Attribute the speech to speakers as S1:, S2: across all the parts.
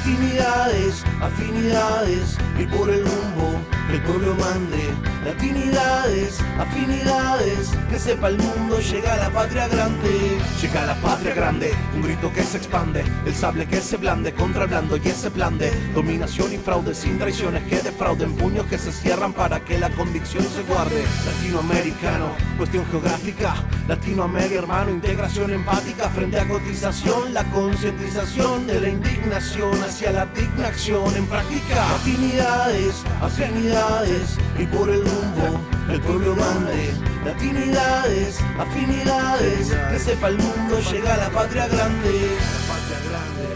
S1: Latinidades, afinidades, ir por el rumbo que el pueblo mande. Latinidades, afinidades, que sepa el mundo, llega la patria grande. Llega la patria grande, un grito que se expande, el sable que se blande contra el blando y ese plan de dominación y fraude, sin traiciones que defrauden, puños que se cierran para que la convicción se guarde. Latinoamericano, cuestión geográfica, Latinoamérica hermano, integración empática frente a cotización, la concientización de la indignación hacia la digna acción en práctica. Latinidades, afinidades, y por el rumbo el pueblo mande. Latinidades, afinidades, que sepa el mundo, llega la patria grande. La patria grande.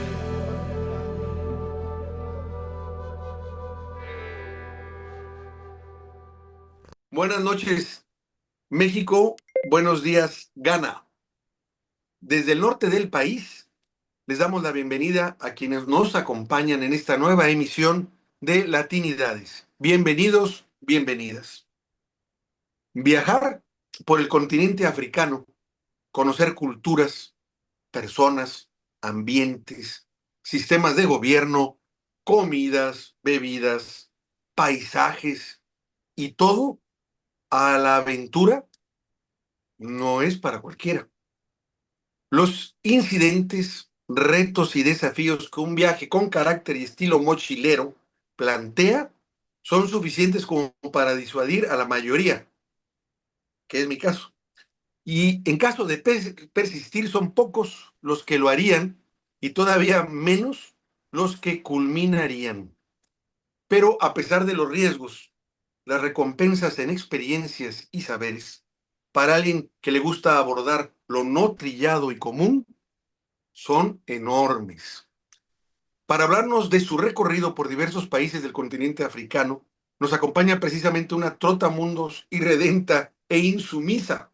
S2: Buenas noches, México. Buenos días, Ghana. Desde el norte del país, les damos la bienvenida a quienes nos acompañan en esta nueva emisión de Latinidades. Bienvenidos, bienvenidas. Viajar por el continente africano, conocer culturas, personas, ambientes, sistemas de gobierno, comidas, bebidas, paisajes y todo a la aventura no es para cualquiera. Los incidentes, retos y desafíos que un viaje con carácter y estilo mochilero plantea son suficientes como para disuadir a la mayoría, que es mi caso. Y en caso de persistir, son pocos los que lo harían y todavía menos los que culminarían. Pero a pesar de los riesgos, las recompensas en experiencias y saberes, para alguien que le gusta abordar lo no trillado y común, son enormes. Para hablarnos de su recorrido por diversos países del continente africano, nos acompaña precisamente una trotamundos irredenta e insumisa.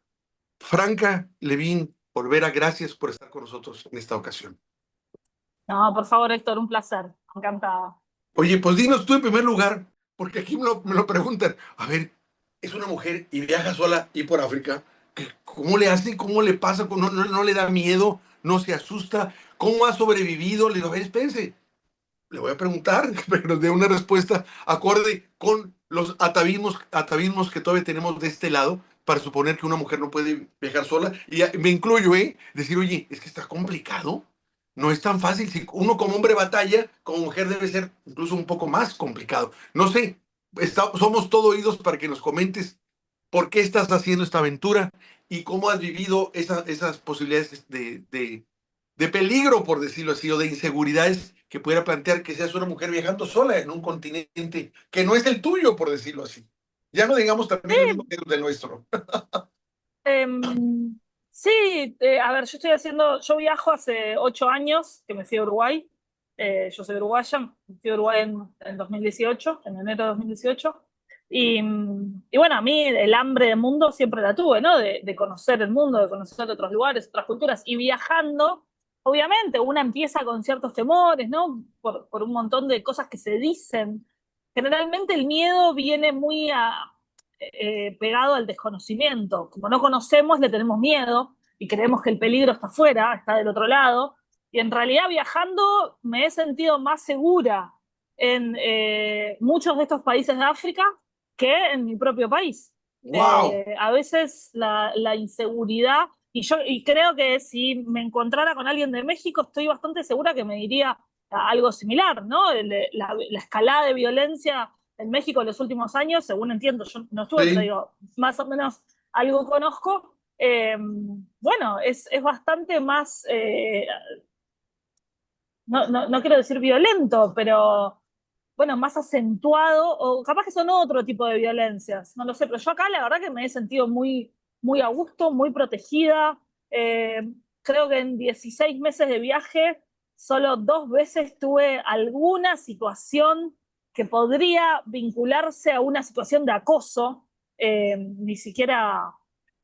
S2: Franca Levin Olvera, gracias por estar con nosotros en esta ocasión.
S3: No, por favor, Héctor, un placer. Encantada.
S2: Oye, pues dinos tú en primer lugar, porque aquí me lo preguntan. A ver, es una mujer y viaja sola y por África. ¿Cómo le hace? ¿Cómo le pasa? ¿No le da miedo? ¿No se asusta? ¿Cómo ha sobrevivido? Le digo, a ver, espérense. Le voy a preguntar, pero que nos dé una respuesta acorde con los atavismos que todavía tenemos de este lado para suponer que una mujer no puede viajar sola. Y me incluyo, decir, oye, es que está complicado. No es tan fácil. Si uno como hombre batalla, como mujer debe ser incluso un poco más complicado. No sé, somos todo oídos para que nos comentes por qué estás haciendo esta aventura y cómo has vivido esas posibilidades de peligro, por decirlo así, o de inseguridades que pudiera plantear que seas una mujer viajando sola en un continente que no es el tuyo, por decirlo así. Ya no digamos también el mismo que el del nuestro.
S3: Sí, a ver, yo viajo hace 8 años que me fui a Uruguay. Yo soy uruguaya, me fui a Uruguay en 2018, en enero de 2018. Y bueno, a mí el hambre de mundo siempre la tuve, ¿no? De conocer el mundo, de conocer otros lugares, otras culturas. Y viajando, obviamente, una empieza con ciertos temores, ¿no? Por un montón de cosas que se dicen. Generalmente el miedo viene muy pegado al desconocimiento. Como no conocemos, le tenemos miedo y creemos que el peligro está afuera, está del otro lado. Y en realidad viajando me he sentido más segura en muchos de estos países de África que en mi propio país.
S2: ¡Wow!
S3: A veces la inseguridad, y creo que si me encontrara con alguien de México, estoy bastante segura que me diría algo similar, ¿no? La escalada de violencia en México en los últimos años, según entiendo, yo no estuve, pero
S2: Sí.
S3: digo, más o menos algo conozco. Bueno, es bastante más, no quiero decir violento, pero bueno, más acentuado, o capaz que son otro tipo de violencias, no lo sé, pero yo acá la verdad que me he sentido muy a gusto, muy protegida. Creo que en 16 meses de viaje, solo 2 veces tuve alguna situación que podría vincularse a una situación de acoso, ni siquiera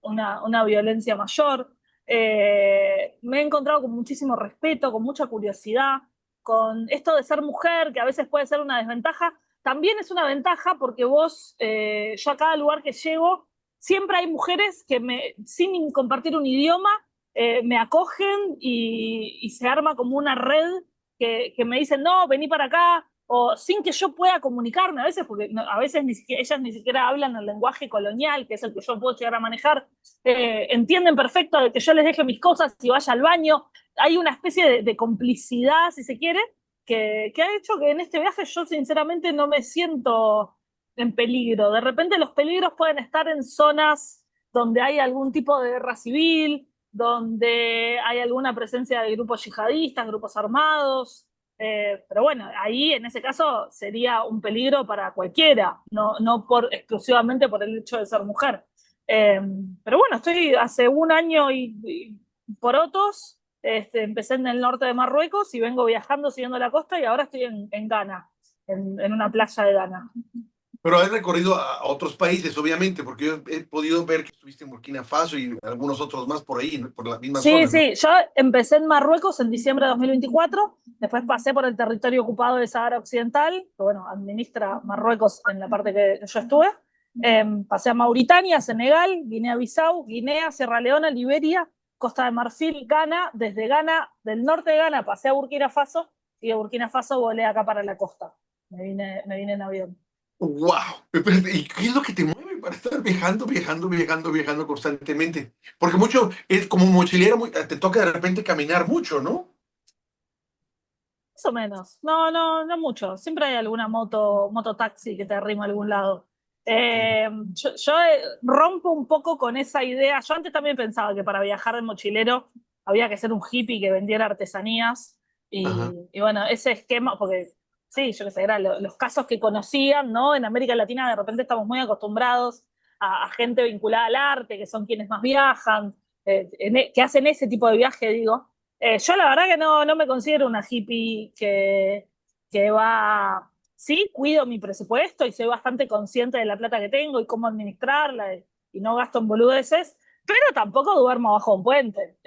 S3: una violencia mayor. Me he encontrado con muchísimo respeto, con mucha curiosidad, con esto de ser mujer, que a veces puede ser una desventaja, también es una ventaja porque yo a cada lugar que llego, siempre hay mujeres que sin compartir un idioma, me acogen y se arma como una red que me dicen, no, vení para acá, o sin que yo pueda comunicarme a veces, porque a veces ellas ni siquiera hablan el lenguaje colonial, que es el que yo puedo llegar a manejar, entienden perfecto de que yo les deje mis cosas y vaya al baño. Hay una especie de complicidad, si se quiere, que ha hecho que en este viaje yo sinceramente no me siento en peligro. De repente los peligros pueden estar en zonas donde hay algún tipo de guerra civil, donde hay alguna presencia de grupos yihadistas, grupos armados, pero bueno, ahí en ese caso sería un peligro para cualquiera, no exclusivamente por el hecho de ser mujer. Pero bueno, estoy hace un año y por otros, empecé en el norte de Marruecos y vengo viajando siguiendo la costa y ahora estoy en Ghana, en una playa de Ghana.
S2: Pero has recorrido a otros países, obviamente, porque yo he podido ver que estuviste en Burkina Faso y algunos otros más por ahí, por la misma zona, ¿no?
S3: Sí, yo empecé en Marruecos en diciembre de 2024, después pasé por el territorio ocupado de Sahara Occidental, que bueno, administra Marruecos en la parte que yo estuve. Pasé a Mauritania, Senegal, Guinea-Bissau, Guinea, Sierra Leona, Liberia, Costa de Marfil, Ghana. Desde Ghana, del norte de Ghana, pasé a Burkina Faso y de Burkina Faso volé acá para la costa. Me vine en avión.
S2: ¡Wow! ¿Y qué es lo que te mueve para estar viajando constantemente? Porque mucho, es como mochilera, te toca de repente caminar mucho, ¿no?
S3: Más o menos. No mucho. Siempre hay alguna mototaxi que te arrima a algún lado. Yo rompo un poco con esa idea. Yo antes también pensaba que para viajar de mochilero había que ser un hippie que vendiera artesanías. Y bueno, ese esquema, porque sí, yo qué sé, eran los casos que conocían, ¿no? En América Latina de repente estamos muy acostumbrados a gente vinculada al arte, que son quienes más viajan, que hacen ese tipo de viaje, digo. Yo la verdad que no me considero una hippie que va... Sí, cuido mi presupuesto y soy bastante consciente de la plata que tengo y cómo administrarla y no gasto en boludeces, pero tampoco duermo bajo un puente.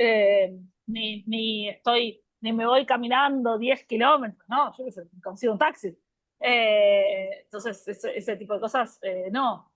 S3: Ni me voy caminando 10 kilómetros, no, yo qué sé, consigo un taxi. Entonces, ese tipo de cosas, no.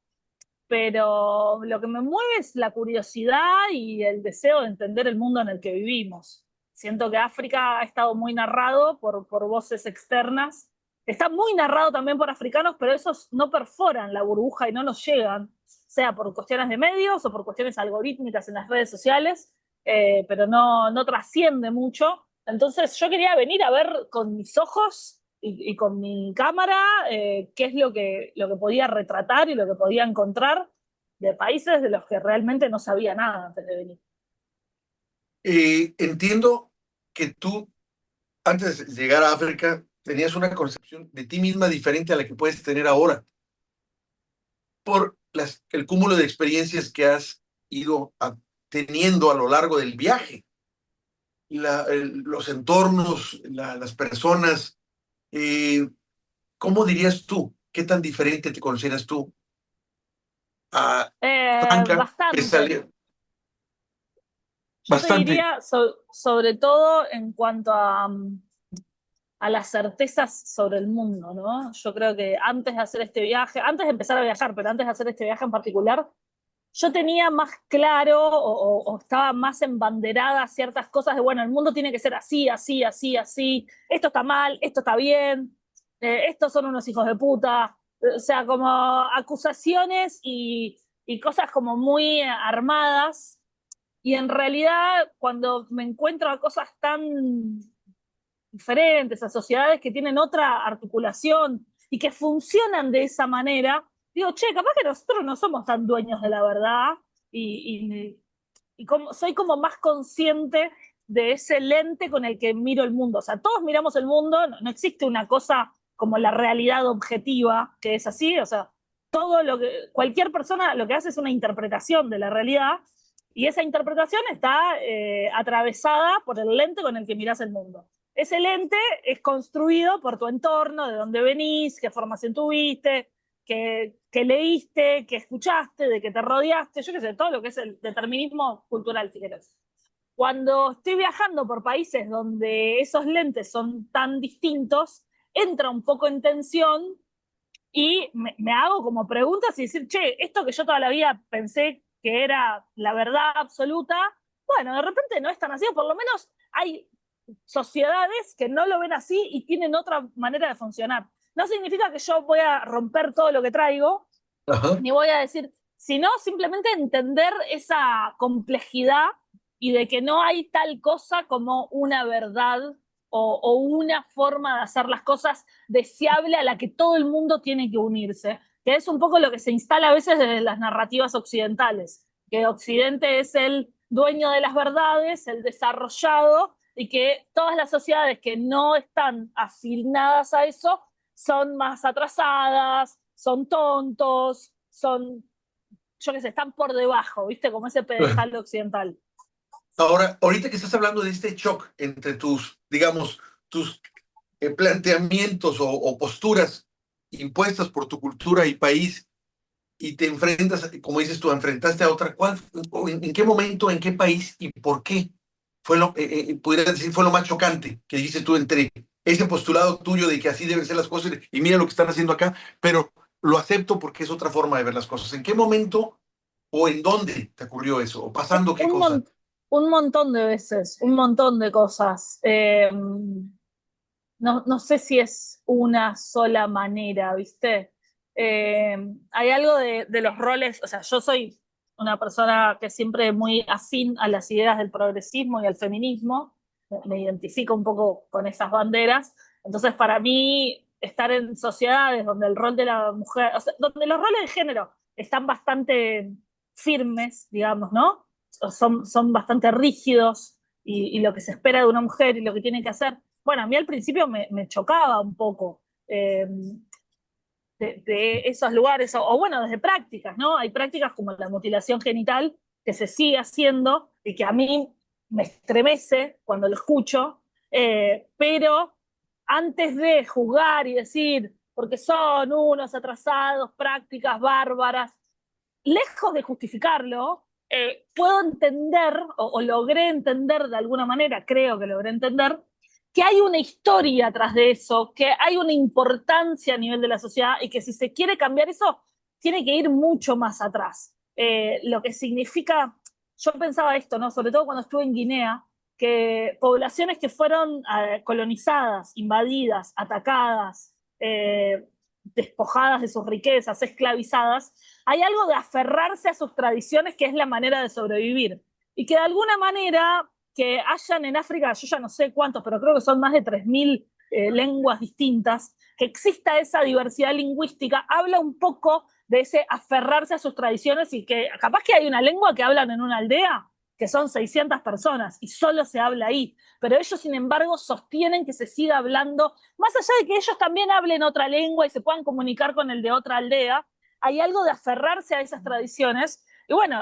S3: Pero lo que me mueve es la curiosidad y el deseo de entender el mundo en el que vivimos. Siento que África ha estado muy narrado por voces externas. Está muy narrado también por africanos, pero esos no perforan la burbuja y no nos llegan, sea por cuestiones de medios o por cuestiones algorítmicas en las redes sociales, pero no trasciende mucho. Entonces yo quería venir a ver con mis ojos y con mi cámara qué es lo que podía retratar y lo que podía encontrar de países de los que realmente no sabía nada antes de venir.
S2: Entiendo que tú, antes de llegar a África, tenías una concepción de ti misma diferente a la que puedes tener ahora, por el cúmulo de experiencias que has ido teniendo a lo largo del viaje, los entornos, las personas. ¿Cómo dirías tú? ¿Qué tan diferente te consideras tú a Franca, que
S3: Bastante.
S2: salió
S3: Yo te
S2: bastante?
S3: diría, sobre todo en cuanto a las certezas sobre el mundo, ¿no? Yo creo que antes de hacer este viaje, antes de empezar a viajar, pero antes de hacer este viaje en particular, yo tenía más claro o estaba más embanderada ciertas cosas de, bueno, el mundo tiene que ser así, así, así, así, esto está mal, esto está bien, estos son unos hijos de puta, o sea, como acusaciones y cosas como muy armadas, y en realidad cuando me encuentro a cosas tan diferentes, a sociedades que tienen otra articulación y que funcionan de esa manera, digo, che, capaz que nosotros no somos tan dueños de la verdad y soy como más consciente de ese lente con el que miro el mundo. O sea, todos miramos el mundo, no existe una cosa como la realidad objetiva, que es así, o sea, cualquier persona lo que hace es una interpretación de la realidad y esa interpretación está atravesada por el lente con el que miras el mundo. Ese lente es construido por tu entorno, de dónde venís, qué formación tuviste, qué leíste, qué escuchaste, de qué te rodeaste, yo qué sé, todo lo que es el determinismo cultural, si querés. Cuando estoy viajando por países donde esos lentes son tan distintos, entra un poco en tensión y me hago como preguntas y decir, che, esto que yo toda la vida pensé que era la verdad absoluta, bueno, de repente no es tan así, o por lo menos hay sociedades que no lo ven así y tienen otra manera de funcionar. No significa que yo voy a romper todo lo que traigo,
S2: Ajá.
S3: ni voy a decir, sino simplemente entender esa complejidad y de que no hay tal cosa como una verdad o una forma de hacer las cosas deseable a la que todo el mundo tiene que unirse, que es un poco lo que se instala a veces desde las narrativas occidentales, que Occidente es el dueño de las verdades, el desarrollado, y que todas las sociedades que no están afinadas a eso son más atrasadas, son tontos, son, yo qué sé, están por debajo, ¿viste? Como ese pedestal occidental.
S2: Ahora, ahorita que estás hablando de este shock entre tus, digamos, tus planteamientos o posturas impuestas por tu cultura y país, y te enfrentas, como dices tú, enfrentaste a otra, ¿cuál, en qué momento, en qué país y por qué fue lo, pudieras decir, fue lo más chocante que dices tú entre ese postulado tuyo de que así deben ser las cosas y mira lo que están haciendo acá, pero lo acepto porque es otra forma de ver las cosas? ¿En qué momento o en dónde te ocurrió eso? ¿O pasando qué
S3: Un,
S2: cosa?
S3: un montón de veces, un montón de cosas. No sé si es una sola manera, ¿viste? Hay algo de los roles, o sea, yo soy una persona que siempre muy afín a las ideas del progresismo y al feminismo, me identifico un poco con esas banderas, entonces para mí estar en sociedades donde el rol de la mujer, o sea, donde los roles de género están bastante firmes, digamos, ¿no? Son bastante rígidos y lo que se espera de una mujer y lo que tiene que hacer. Bueno, a mí al principio me chocaba un poco de esos lugares, o bueno, desde prácticas, ¿no? Hay prácticas como la mutilación genital que se sigue haciendo y que a mí me estremece cuando lo escucho, pero antes de juzgar y decir, porque son unos atrasados, prácticas bárbaras, lejos de justificarlo, puedo entender, o logré entender de alguna manera, creo que logré entender, que hay una historia atrás de eso, que hay una importancia a nivel de la sociedad y que si se quiere cambiar eso, tiene que ir mucho más atrás. Lo que significa, yo pensaba esto, ¿no? Sobre todo cuando estuve en Guinea, que poblaciones que fueron colonizadas, invadidas, atacadas, despojadas de sus riquezas, esclavizadas, hay algo de aferrarse a sus tradiciones que es la manera de sobrevivir. Y que de alguna manera que hayan en África, yo ya no sé cuántos, pero creo que son más de 3.000 lenguas distintas, que exista esa diversidad lingüística, habla un poco de ese aferrarse a sus tradiciones y que capaz que hay una lengua que hablan en una aldea que son 600 personas y solo se habla ahí, pero ellos sin embargo sostienen que se siga hablando, más allá de que ellos también hablen otra lengua y se puedan comunicar con el de otra aldea, hay algo de aferrarse a esas tradiciones. Y bueno,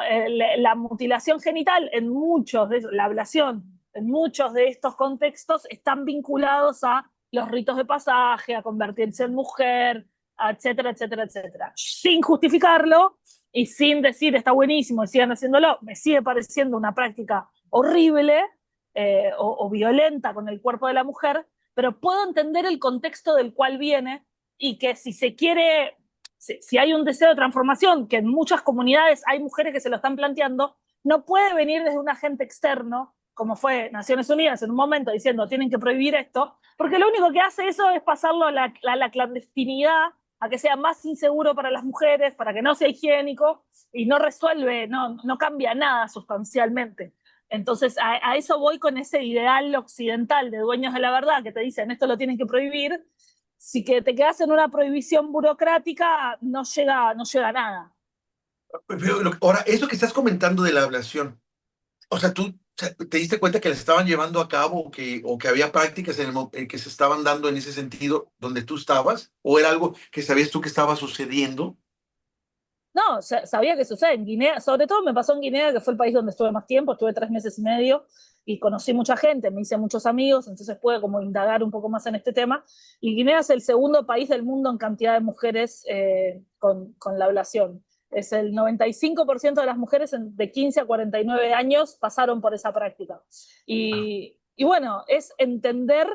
S3: la mutilación genital en muchos de la ablación, en muchos de estos contextos están vinculados a los ritos de pasaje, a convertirse en mujer, etcétera, etcétera, etcétera. Sin justificarlo y sin decir está buenísimo y sigan haciéndolo, me sigue pareciendo una práctica horrible o violenta con el cuerpo de la mujer, pero puedo entender el contexto del cual viene y que si se quiere, si hay un deseo de transformación, que en muchas comunidades hay mujeres que se lo están planteando, no puede venir desde un agente externo, como fue Naciones Unidas en un momento diciendo tienen que prohibir esto, porque lo único que hace eso es pasarlo a la clandestinidad, a que sea más inseguro para las mujeres, para que no sea higiénico, y no resuelve, no cambia nada sustancialmente. Entonces, a eso voy con ese ideal occidental de dueños de la verdad que te dicen esto lo tienen que prohibir. Si que te quedas en una prohibición burocrática, no llega a nada.
S2: Ahora, eso que estás comentando de la ablación, o sea, tú te diste cuenta que las estaban llevando a cabo o que había prácticas que se estaban dando en ese sentido donde tú estabas, o era algo que sabías tú que estaba sucediendo.
S3: No, sabía que sucede en Guinea, sobre todo me pasó en Guinea, que fue el país donde estuve más tiempo, estuve 3 meses y medio y conocí mucha gente, me hice muchos amigos, entonces pude como indagar un poco más en este tema. Y Guinea es el segundo país del mundo en cantidad de mujeres con la ablación. Es el 95% de las mujeres de 15 a 49 años pasaron por esa práctica. Y bueno, es entender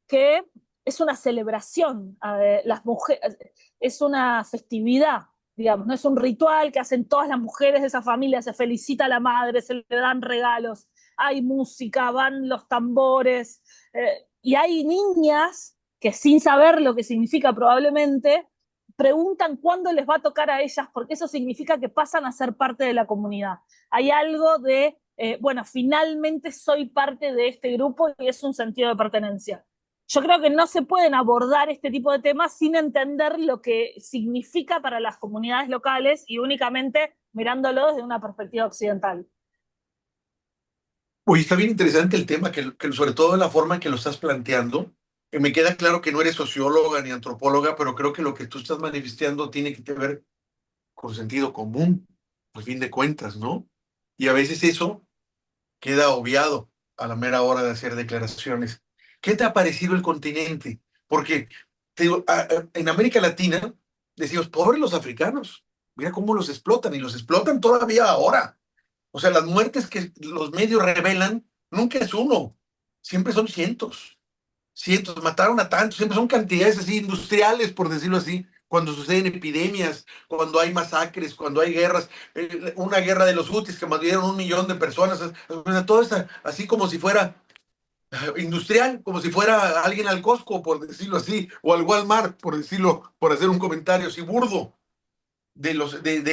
S3: que es una celebración, las mujeres, es una festividad, digamos, no es un ritual que hacen todas las mujeres de esa familia, se felicita a la madre, se le dan regalos, hay música, van los tambores, y hay niñas que sin saber lo que significa probablemente, preguntan cuándo les va a tocar a ellas, porque eso significa que pasan a ser parte de la comunidad. Hay algo de, bueno, finalmente soy parte de este grupo y es un sentido de pertenencia. Yo creo que no se pueden abordar este tipo de temas sin entender lo que significa para las comunidades locales y únicamente mirándolo desde una perspectiva occidental.
S2: Oye, está bien interesante el tema, que sobre todo la forma en que lo estás planteando. Me queda claro que no eres socióloga ni antropóloga, pero creo que lo que tú estás manifestando tiene que ver con sentido común, al fin de cuentas, ¿no? Y a veces eso queda obviado a la mera hora de hacer declaraciones. ¿Qué te ha parecido el continente? Porque te digo, en América Latina decimos, pobres los africanos, mira cómo los explotan y los explotan todavía ahora. O sea, las muertes que los medios revelan nunca es uno, siempre son cientos. Cientos, mataron a tantos, siempre son cantidades así industriales, por decirlo así, cuando suceden epidemias, cuando hay masacres, cuando hay guerras, una guerra de los Hutis que murieron 1 millón de personas, todo eso así como si fuera industrial, como si fuera alguien al Costco, por decirlo así, o al Walmart, por decirlo, por hacer un comentario así burdo de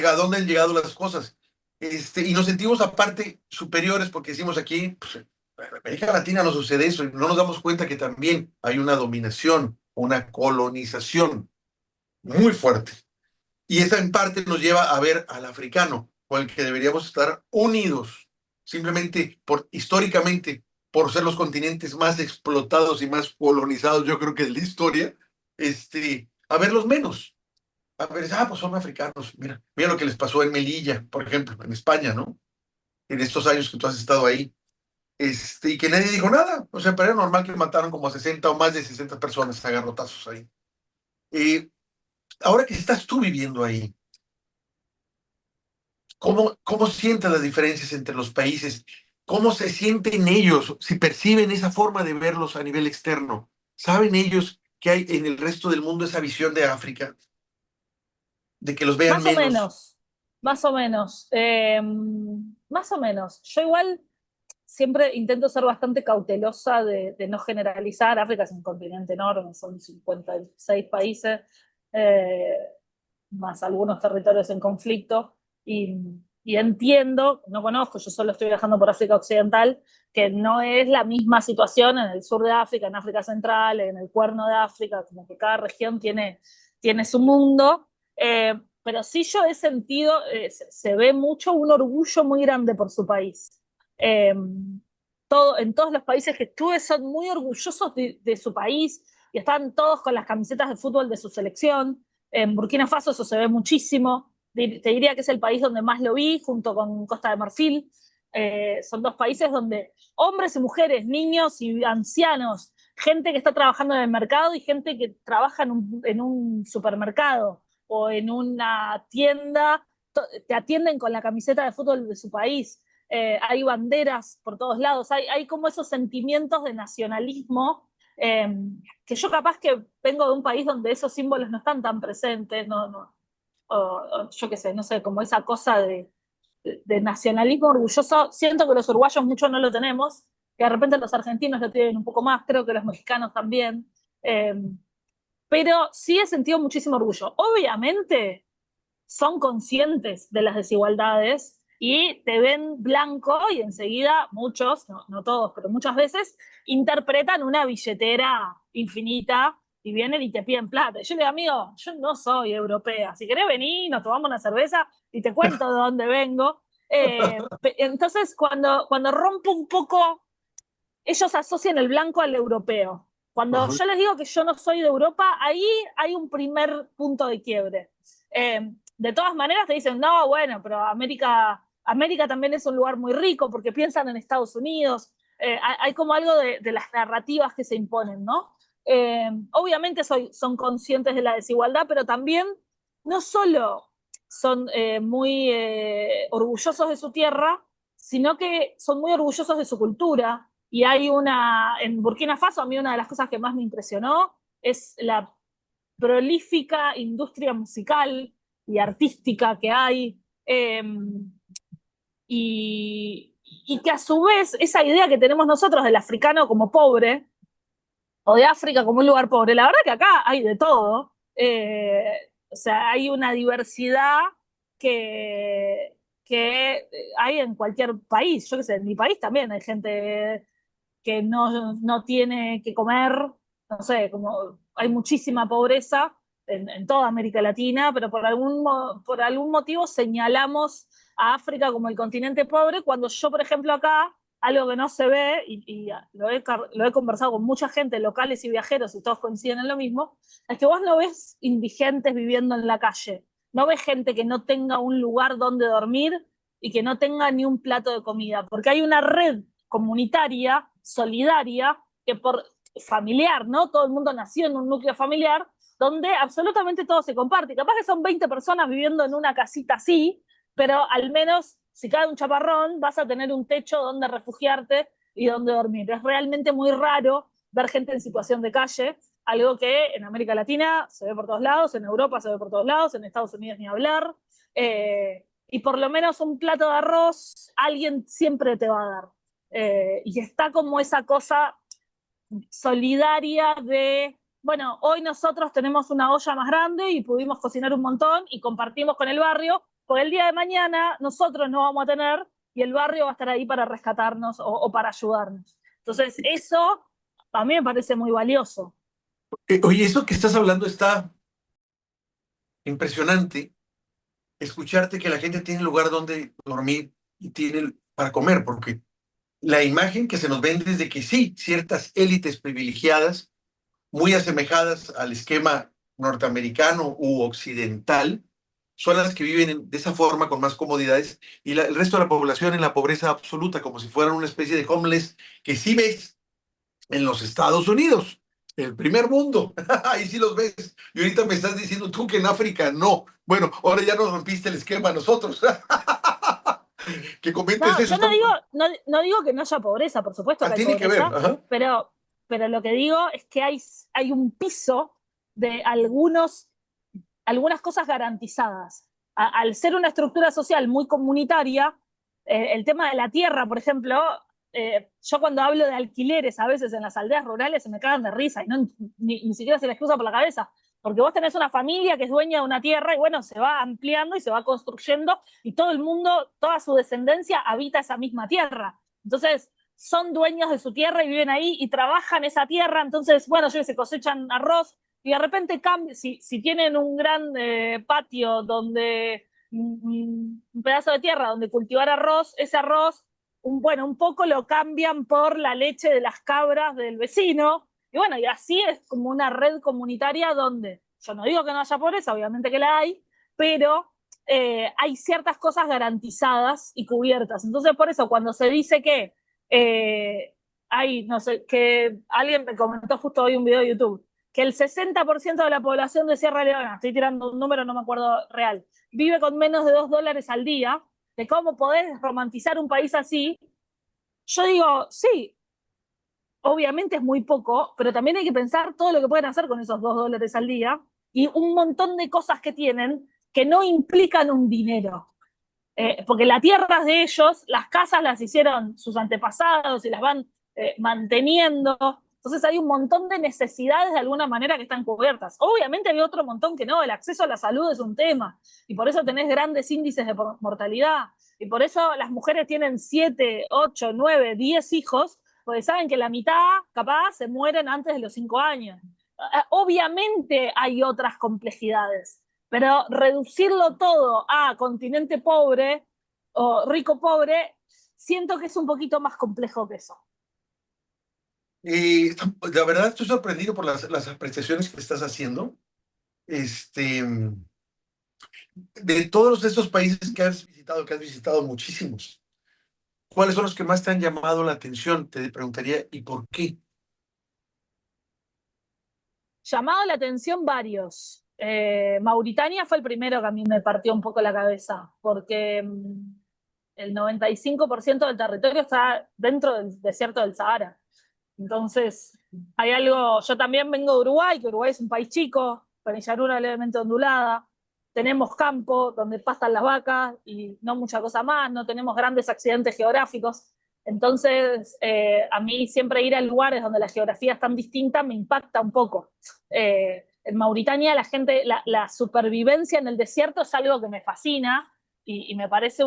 S2: a dónde han llegado las cosas. Y nos sentimos aparte superiores porque decimos aquí, pues, en América Latina no sucede eso y no nos damos cuenta que también hay una dominación, una colonización muy fuerte. Y esa en parte nos lleva a ver al africano, con el que deberíamos estar unidos, simplemente históricamente, por ser los continentes más explotados y más colonizados, yo creo que de la historia, a verlos menos. A ver, pues son africanos. Mira, mira lo que les pasó en Melilla, por ejemplo, en España, ¿no? En estos años que tú has estado ahí. Y que nadie dijo nada. O sea, pero era normal que mataron como a 60 o más de 60 personas a garrotazos ahí. Ahora que estás tú viviendo ahí, ¿cómo sientes las diferencias entre los países? ¿Cómo se sienten ellos? Si perciben esa forma de verlos a nivel externo. ¿Saben ellos que hay en el resto del mundo esa visión de África? De que los vean
S3: Más o
S2: menos.
S3: menos, más o menos, más o menos. Yo igual siempre intento ser bastante cautelosa de no generalizar. África es un continente enorme, son 56 países, eh, más algunos territorios en conflicto, y entiendo, no conozco, yo solo estoy viajando por África Occidental, que no es la misma situación en el sur de África, en África Central, en el Cuerno de África, como que cada región tiene su mundo. Pero sí yo he sentido, se ve mucho un orgullo muy grande por su país. Eh, en todos los países que estuve son muy orgullosos de su país y están todos con las camisetas de fútbol de su selección. En Burkina Faso eso se ve muchísimo. Te diría que es el país donde más lo vi, junto con Costa de Marfil. Son dos países donde hombres y mujeres, niños y ancianos, gente que está trabajando en el mercado y gente que trabaja en un supermercado o en una tienda, te atienden con la camiseta de fútbol de su país. Hay banderas por todos lados, hay como esos sentimientos de nacionalismo, que yo capaz que vengo de un país donde esos símbolos no están tan presentes, o yo qué sé, no sé, como esa cosa de nacionalismo orgulloso. Siento que los uruguayos mucho no lo tenemos, que de repente los argentinos lo tienen un poco más, creo que los mexicanos también. Pero sí he sentido muchísimo orgullo. Obviamente son conscientes de las desigualdades y te ven blanco y enseguida muchos, no todos, pero muchas veces interpretan una billetera infinita y vienen y te piden plata. Y yo le digo, amigo, yo no soy europea. Si querés venir, nos tomamos una cerveza y te cuento de dónde vengo. Entonces, cuando rompo un poco, ellos asocian el blanco al europeo. Cuando
S2: Ajá.
S3: yo les digo que yo no soy de Europa, ahí hay un primer punto de quiebre. De todas maneras te dicen, no, bueno, pero América también es un lugar muy rico porque piensan en Estados Unidos. Hay como algo de las narrativas que se imponen, ¿no? Obviamente son conscientes de la desigualdad, pero también no solo son muy orgullosos de su tierra, sino que son muy orgullosos de su cultura. Y en Burkina Faso, a mí una de las cosas que más me impresionó es la prolífica industria musical y artística que hay. Y, y que a su vez esa idea que tenemos nosotros del africano como pobre, o de África como un lugar pobre, la verdad que acá hay de todo. O sea, hay una diversidad que hay en cualquier país. Yo qué sé, en mi país también hay gente que no tiene que comer, no sé, como hay muchísima pobreza en toda América Latina, pero por algún motivo señalamos a África como el continente pobre, cuando yo, por ejemplo, acá, algo que no se ve, y lo he conversado con mucha gente, locales y viajeros, y todos coinciden en lo mismo, es que vos no ves indigentes viviendo en la calle, no ves gente que no tenga un lugar donde dormir y que no tenga ni un plato de comida, porque hay una red comunitaria, solidaria, que por familiar, ¿no? Todo el mundo nació en un núcleo familiar donde absolutamente todo se comparte. Capaz que son 20 personas viviendo en una casita así, pero al menos si cae un chaparrón vas a tener un techo donde refugiarte y donde dormir. Es realmente muy raro ver gente en situación de calle, algo que en América Latina se ve por todos lados, en Europa se ve por todos lados, en Estados Unidos ni hablar. Y por lo menos un plato de arroz alguien siempre te va a dar. Y está como esa cosa solidaria de, bueno, hoy nosotros tenemos una olla más grande y pudimos cocinar un montón y compartimos con el barrio, porque el día de mañana nosotros no vamos a tener y el barrio va a estar ahí para rescatarnos o para ayudarnos. Entonces, eso a mí me parece muy valioso.
S2: Oye, eso que estás hablando está impresionante, escucharte que la gente tiene lugar donde dormir y tiene para comer, porque la imagen que se nos vende es de que sí, ciertas élites privilegiadas, muy asemejadas al esquema norteamericano u occidental, son las que viven de esa forma con más comodidades y el resto de la población en la pobreza absoluta, como si fueran una especie de homeless que sí ves en los Estados Unidos, el primer mundo. Ahí sí los ves. Y ahorita me estás diciendo tú que en África no. Bueno, ahora ya nos rompiste el esquema a nosotros. Que comentes
S3: No,
S2: eso.
S3: yo no digo que no haya pobreza, por supuesto que hay
S2: Tiene que ver.
S3: pobreza,
S2: Ajá.
S3: pero lo que digo es que hay un piso de algunas cosas garantizadas. Al ser una estructura social muy comunitaria, el tema de la tierra, por ejemplo, yo cuando hablo de alquileres a veces en las aldeas rurales se me cagan de risa y ni siquiera se les cruza por la cabeza, porque vos tenés una familia que es dueña de una tierra y bueno, se va ampliando y se va construyendo y todo el mundo, toda su descendencia habita esa misma tierra. Entonces, son dueños de su tierra y viven ahí y trabajan esa tierra, entonces, bueno, yo se cosechan arroz, y de repente cambia, si tienen un gran patio donde un pedazo de tierra donde cultivar arroz, ese arroz, bueno, un poco lo cambian por la leche de las cabras del vecino, y bueno, y así es como una red comunitaria donde, yo no digo que no haya pobreza, obviamente que la hay, pero hay ciertas cosas garantizadas y cubiertas. Entonces, por eso, cuando se dice que no sé, que alguien me comentó justo hoy un video de YouTube, que el 60% de la población de Sierra Leona, estoy tirando un número, no me acuerdo real, vive con menos de $2 al día, de cómo podés romantizar un país así, yo digo, sí, obviamente es muy poco, pero también hay que pensar todo lo que pueden hacer con esos $2 al día y un montón de cosas que tienen que no implican un dinero. Porque la tierra es de ellos, las casas las hicieron sus antepasados y las van manteniendo. Entonces hay un montón de necesidades de alguna manera que están cubiertas. Obviamente hay otro montón que no, el acceso a la salud es un tema y por eso tenés grandes índices de mortalidad y por eso las mujeres tienen 7, 8, 9, 10 hijos porque saben que la mitad capaz se mueren antes de los 5 años. Obviamente hay otras complejidades, pero reducirlo todo a continente pobre o rico pobre, siento que es un poquito más complejo que eso.
S2: La verdad estoy sorprendido por las apreciaciones que estás haciendo. De todos estos países que has visitado muchísimos, ¿cuáles son los que más te han llamado la atención? Te preguntaría, ¿y por qué?
S3: Llamado la atención varios. Mauritania fue el primero que a mí me partió un poco la cabeza, porque el 95% del territorio está dentro del desierto del Sahara. Entonces, yo también vengo de Uruguay, que Uruguay es un país chico, Penillarura levemente ondulada, tenemos campo donde pastan las vacas y no mucha cosa más, no tenemos grandes accidentes geográficos. Entonces, a mí siempre ir a lugares donde la geografía es tan distinta me impacta un poco. En Mauritania la supervivencia en el desierto es algo que me fascina y me parece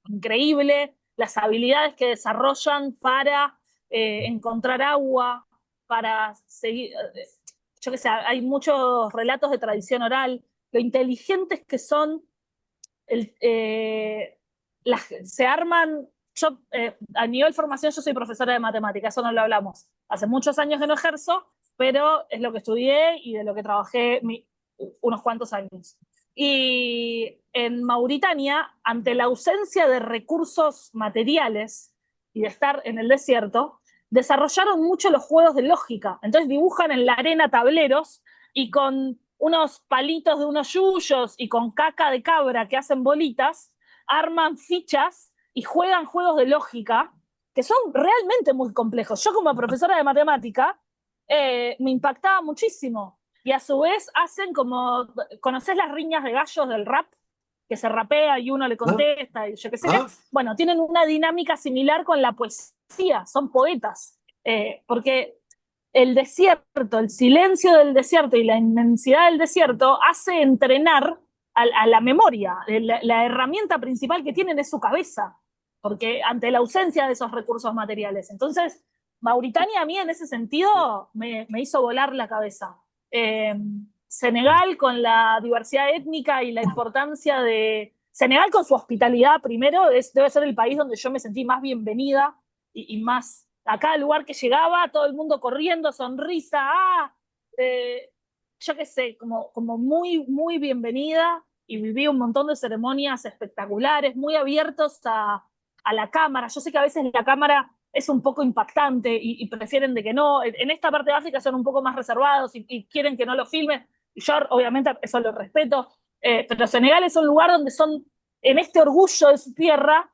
S3: increíble las habilidades que desarrollan para encontrar agua, para seguir, yo qué sé, hay muchos relatos de tradición oral, lo inteligentes que son, se arman. Yo, a nivel formación, yo soy profesora de matemáticas, eso no lo hablamos. Hace muchos años que no ejerzo, pero es lo que estudié y de lo que trabajé unos cuantos años. Y en Mauritania, ante la ausencia de recursos materiales y de estar en el desierto, desarrollaron mucho los juegos de lógica. Entonces dibujan en la arena tableros y con unos palitos de unos yuyos y con caca de cabra que hacen bolitas, arman fichas y juegan juegos de lógica que son realmente muy complejos. Yo como profesora de matemática me impactaba muchísimo. Y a su vez hacen como, ¿conocés las riñas de gallos del rap? Que se rapea y uno le contesta y yo qué sé. Bueno, tienen una dinámica similar con la poesía, son poetas. Porque el desierto, el silencio del desierto y la inmensidad del desierto hace entrenar a la memoria. La herramienta principal que tienen es su cabeza, porque ante la ausencia de esos recursos materiales. Entonces, Mauritania a mí en ese sentido me hizo volar la cabeza. Senegal con la diversidad étnica y la importancia de... Senegal con su hospitalidad primero debe ser el país donde yo me sentí más bienvenida y más... A cada lugar que llegaba, todo el mundo corriendo, sonrisa, yo qué sé, como muy, muy bienvenida y viví un montón de ceremonias espectaculares, muy abiertos a la cámara. Yo sé que a veces la cámara es un poco impactante y prefieren de que no. En esta parte de África son un poco más reservados y quieren que no lo filmen. Y yo obviamente eso lo respeto. Pero Senegal es un lugar donde son, en este orgullo de su tierra,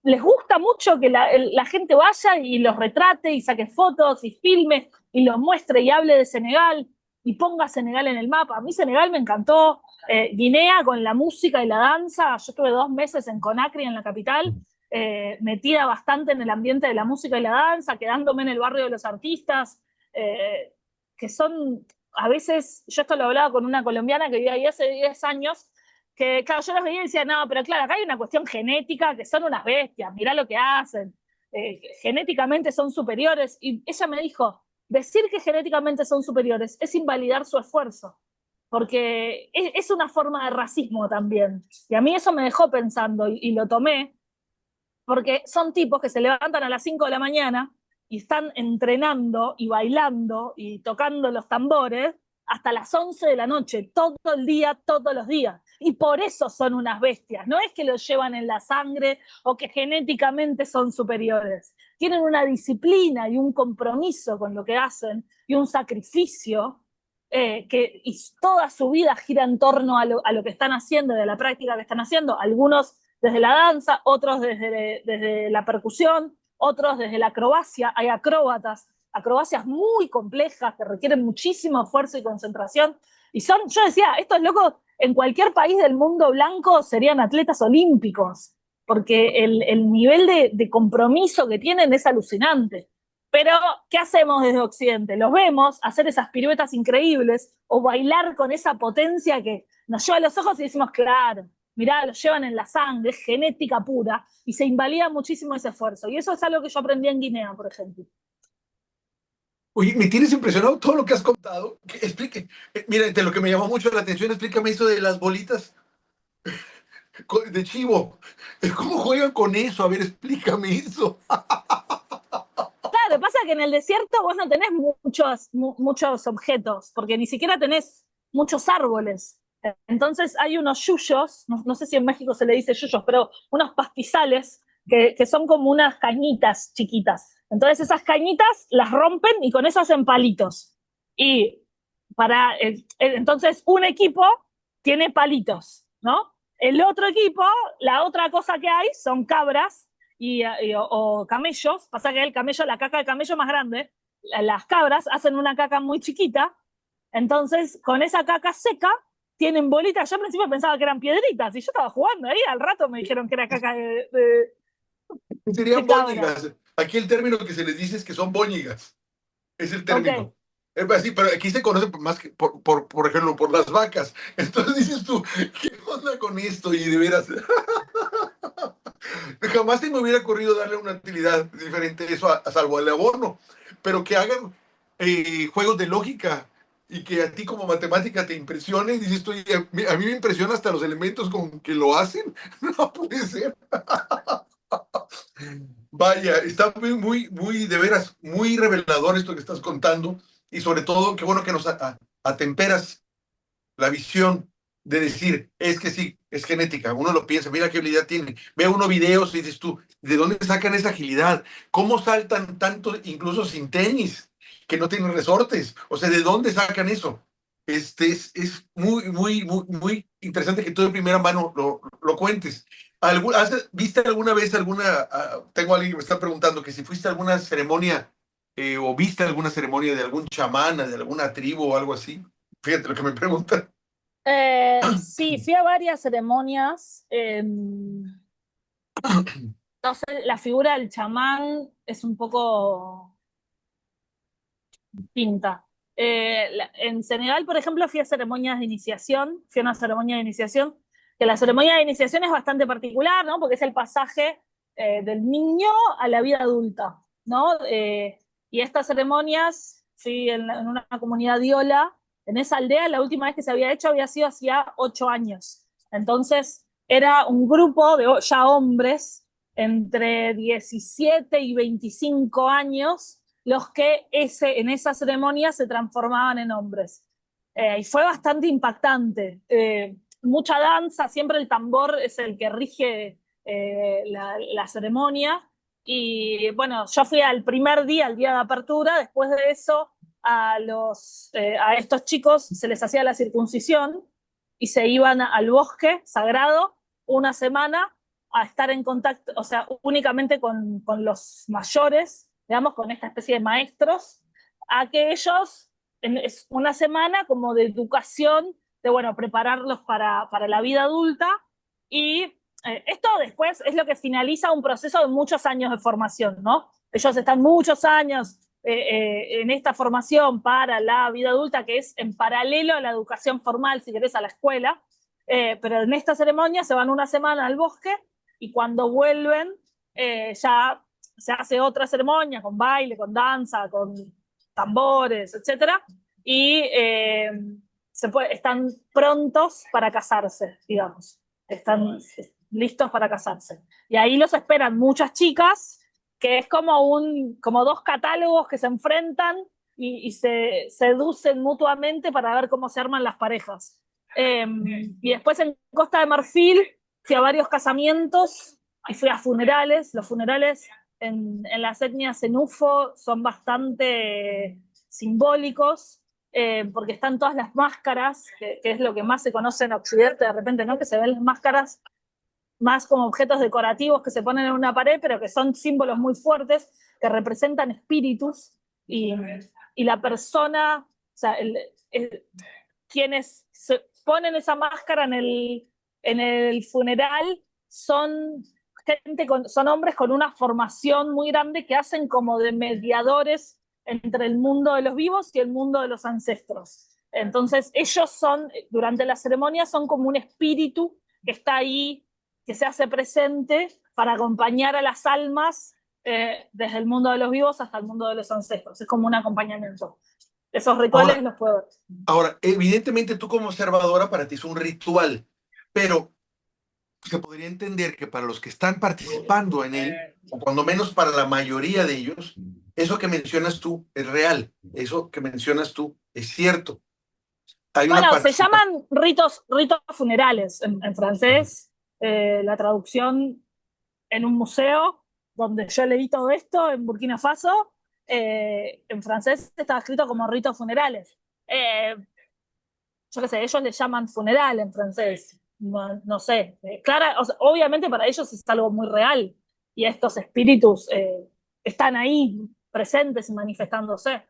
S3: les gusta mucho que la gente vaya y los retrate y saque fotos y filme y los muestre y hable de Senegal y ponga Senegal en el mapa. A mí Senegal me encantó. Guinea con la música y la danza. Yo estuve 2 meses en Conakry, en la capital, metida bastante en el ambiente de la música y la danza, quedándome en el barrio de los artistas, que son, a veces, yo esto lo hablaba con una colombiana que vivía ahí hace 10 años, que claro, yo los veía y decía, no, pero claro, acá hay una cuestión genética, que son unas bestias, mirá lo que hacen, genéticamente son superiores, y ella me dijo, decir que genéticamente son superiores es invalidar su esfuerzo, porque es una forma de racismo también, y a mí eso me dejó pensando, y lo tomé, porque son tipos que se levantan a las 5 de la mañana y están entrenando y bailando y tocando los tambores hasta las 11 de la noche, todo el día, todos los días. Y por eso son unas bestias. No es que los llevan en la sangre o que genéticamente son superiores. Tienen una disciplina y un compromiso con lo que hacen y un sacrificio y toda su vida gira en torno a lo que están haciendo, de la práctica que están haciendo. Algunos desde la danza, otros desde la percusión, otros desde la acrobacia. Hay acrobacias muy complejas que requieren muchísimo esfuerzo y concentración. Y yo decía, estos locos en cualquier país del mundo blanco serían atletas olímpicos, porque el nivel de compromiso que tienen es alucinante. Pero, ¿qué hacemos desde Occidente? Los vemos hacer esas piruetas increíbles o bailar con esa potencia que nos lleva a los ojos y decimos, claro, mirá, lo llevan en la sangre, es genética pura, y se invalida muchísimo ese esfuerzo. Y eso es algo que yo aprendí en Guinea, por ejemplo.
S2: Oye, me tienes impresionado todo lo que has contado. Explique, mira, de lo que me llamó mucho la atención, explícame eso de las bolitas de chivo. ¿Cómo juegan con eso? A ver, explícame eso.
S3: Claro, pasa que en el desierto vos no tenés muchos objetos, porque ni siquiera tenés muchos árboles. Entonces hay unos yuyos, no sé si en México se le dice yuyos, pero unos pastizales que son como unas cañitas chiquitas. Entonces esas cañitas las rompen y con eso hacen palitos. Y entonces un equipo tiene palitos, ¿no? El otro equipo, la otra cosa que hay son cabras o camellos. Pasa que la caca del camello es más grande. Las cabras hacen una caca muy chiquita. Entonces con esa caca seca tienen bolitas. Yo al principio pensaba que eran piedritas y yo estaba jugando ahí. Al rato me dijeron que era caca
S2: Serían
S3: de cabra.
S2: bóñigas. Aquí el término que se les dice es que son bóñigas. Es el
S3: Ok.
S2: término. Es así, pero aquí se conoce más que por ejemplo, por las vacas. Entonces dices tú, ¿qué onda con esto? Y de veras, jamás se me hubiera ocurrido darle una utilidad diferente a eso, a salvo el abono. Pero que hagan juegos de lógica y que a ti como matemática te impresione, dices tú, a mí me impresiona hasta los elementos con que lo hacen. No puede ser. Vaya, está muy, de veras, muy revelador esto que estás contando y sobre todo, qué bueno que nos atemperas la visión de decir, es que sí, es genética, uno lo piensa, mira qué habilidad tiene, ve uno videos y dices tú, ¿de dónde sacan esa agilidad? ¿Cómo saltan tanto, incluso sin tenis, que no tienen resortes? O sea, ¿de dónde sacan eso? Es muy interesante que tú de primera mano lo cuentes. ¿Viste alguna vez tengo a alguien que me está preguntando que si fuiste a alguna ceremonia o viste alguna ceremonia de algún chamán, de alguna tribu o algo así? Fíjate lo que me preguntan.
S3: Sí, fui a varias ceremonias. No sé, la figura del chamán es un poco distinta. En Senegal, por ejemplo, fui a ceremonias de iniciación, fui a una ceremonia de iniciación, que la ceremonia de iniciación es bastante particular, ¿no? Porque es el pasaje del niño a la vida adulta, ¿no? Y estas ceremonias, fui en una comunidad diola, en esa aldea, la última vez que se había hecho había sido hacía 8 años. Entonces, era un grupo de ya hombres entre 17 y 25 años los que en esa ceremonia se transformaban en hombres. Y fue bastante impactante. Mucha danza, siempre el tambor es el que rige la ceremonia. Y bueno, yo fui al primer día, al día de apertura. Después de eso, a estos chicos se les hacía la circuncisión y se iban al bosque sagrado una semana a estar en contacto, o sea, únicamente con los mayores, digamos, con esta especie de maestros, a que ellos, es una semana como de educación, de, bueno, prepararlos para la vida adulta, y esto después es lo que finaliza un proceso de muchos años de formación, ¿no? Ellos están muchos años en esta formación para la vida adulta, que es en paralelo a la educación formal, si querés, a la escuela, pero en esta ceremonia se van una semana al bosque y cuando vuelven ya se hace otra ceremonia con baile, con danza, con tambores, etcétera, y están prontos para casarse, digamos. Están listos para casarse. Y ahí los esperan muchas chicas, que es como dos catálogos que se enfrentan y se seducen mutuamente para ver cómo se arman las parejas. Y después en Costa de Marfil fui a varios casamientos y fui a funerales. Los funerales en las etnias cenufo son bastante simbólicos, porque están todas las máscaras, que es lo que más se conoce en Occidente de repente, ¿no? Que se ven las máscaras más como objetos decorativos que se ponen en una pared, pero que son símbolos muy fuertes, que representan espíritus, y la persona, o sea, quienes se ponen esa máscara en el funeral son son hombres con una formación muy grande que hacen como de mediadores entre el mundo de los vivos y el mundo de los ancestros. Entonces ellos durante la ceremonia son como un espíritu que está ahí, que se hace presente para acompañar a las almas desde el mundo de los vivos hasta el mundo de los ancestros. Es como un acompañamiento. Esos rituales los puedo ver.
S2: Ahora, evidentemente tú como observadora para ti es un ritual, pero se podría entender que para los que están participando en él, o cuando menos para la mayoría de ellos, eso que mencionas tú es real, eso que mencionas tú es cierto.
S3: Bueno, se llaman ritos funerales en francés. La traducción en un museo donde yo leí todo esto en Burkina Faso, en francés estaba escrito como ritos funerales. Yo qué sé, ellos le llaman funeral en francés. No sé. Clara, o sea, obviamente para ellos es algo muy real y estos espíritus están ahí presentes y manifestándose.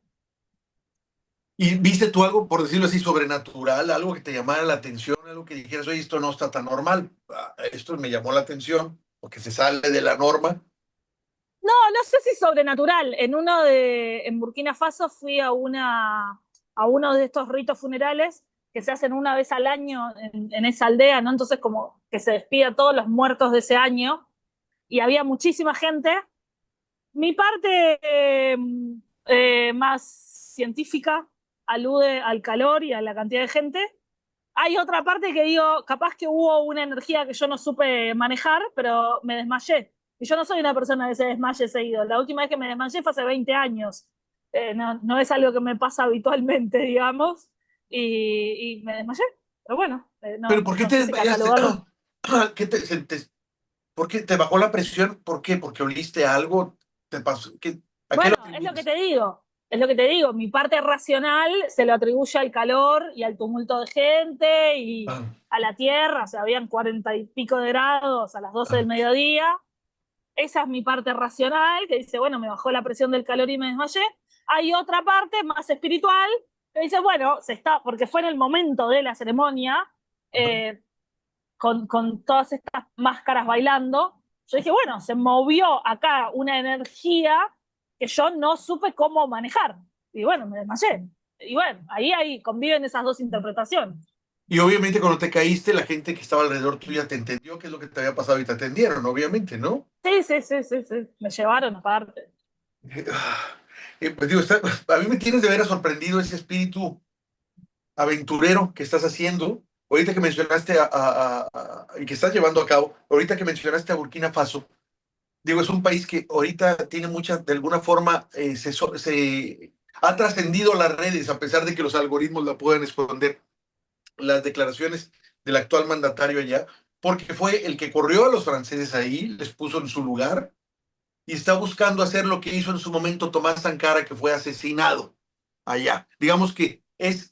S2: ¿Y viste tú algo, por decirlo así, sobrenatural, algo que te llamara la atención, algo que dijeras, oye, esto no está tan normal, esto me llamó la atención, porque se sale de la norma?
S3: No, no sé si sobrenatural. En Burkina Faso fui a uno de estos ritos funerales que se hacen una vez al año en esa aldea, ¿no? Entonces como que se despide a todos los muertos de ese año y había muchísima gente. Mi parte más científica alude al calor y a la cantidad de gente. Hay otra parte que digo, capaz que hubo una energía que yo no supe manejar, pero me desmayé. Y yo no soy una persona que se desmaye seguido. La última vez que me desmayé fue hace 20 años. No es algo que me pasa habitualmente, digamos. Y me desmayé. Pero bueno,
S2: ¿Pero por qué
S3: no
S2: te
S3: sé si
S2: desmayaste?
S3: catalogarlo.
S2: ¿Qué ¿Por qué te bajó la presión? ¿Por qué? ¿Porque oliste algo? ¿Te pasó? ¿A qué lo
S3: Bueno, es lo que
S2: atribuyes?
S3: te digo. Es lo que te digo. Mi parte racional se lo atribuye al calor y al tumulto de gente y
S2: Ah,
S3: a la tierra. O sea, habían 40 y pico de grados a las 12 del
S2: ah.
S3: mediodía. Esa es mi parte racional, que dice, bueno, me bajó la presión del calor y me desmayé. Hay otra parte más espiritual, que dice, bueno, porque fue en el momento de la ceremonia, eh, con todas estas máscaras bailando. Yo dije, bueno, se movió acá una energía que yo no supe cómo manejar. Y bueno, me desmayé. Y bueno, ahí conviven esas dos interpretaciones.
S2: Y obviamente cuando te caíste, la gente que estaba alrededor tuya te entendió qué es lo que te había pasado y te atendieron, obviamente, ¿no?
S3: Sí, sí, sí, sí, sí. Me llevaron aparte.
S2: Pues digo, a mí me tienes de veras sorprendido ese espíritu aventurero que estás haciendo. Ahorita que mencionaste y que estás llevando a cabo, ahorita que mencionaste a Burkina Faso, digo, es un país que ahorita tiene de alguna forma, se ha trascendido las redes, a pesar de que los algoritmos la pueden esconder, las declaraciones del actual mandatario allá, porque fue el que corrió a los franceses ahí, les puso en su lugar y está buscando hacer lo que hizo en su momento Tomás Sankara, que fue asesinado allá. Digamos que es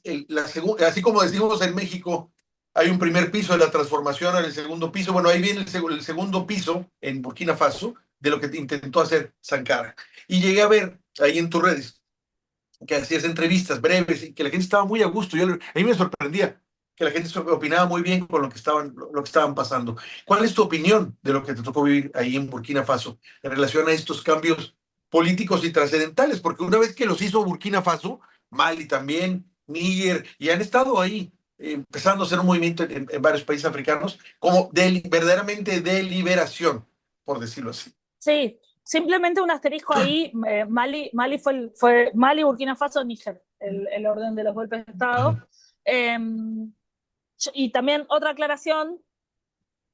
S2: así como decimos en México, hay un primer piso de la transformación, en el segundo piso, bueno, ahí viene el segundo piso en Burkina Faso de lo que intentó hacer Sankara. Y llegué a ver ahí en tus redes que hacías entrevistas breves y que la gente estaba muy a gusto. A mí me sorprendía que la gente opinaba muy bien con lo que estaban pasando. ¿Cuál es tu opinión de lo que te tocó vivir ahí en Burkina Faso en relación a estos cambios políticos y trascendentales? Porque una vez que los hizo Burkina Faso, Mali también, Níger, y han estado ahí empezando a hacer un movimiento en varios países africanos como verdaderamente de liberación, por decirlo así.
S3: Sí, simplemente un asterisco ahí. Fue Mali, Burkina Faso, Níger, el orden de los golpes de Estado. Eh, y también otra aclaración,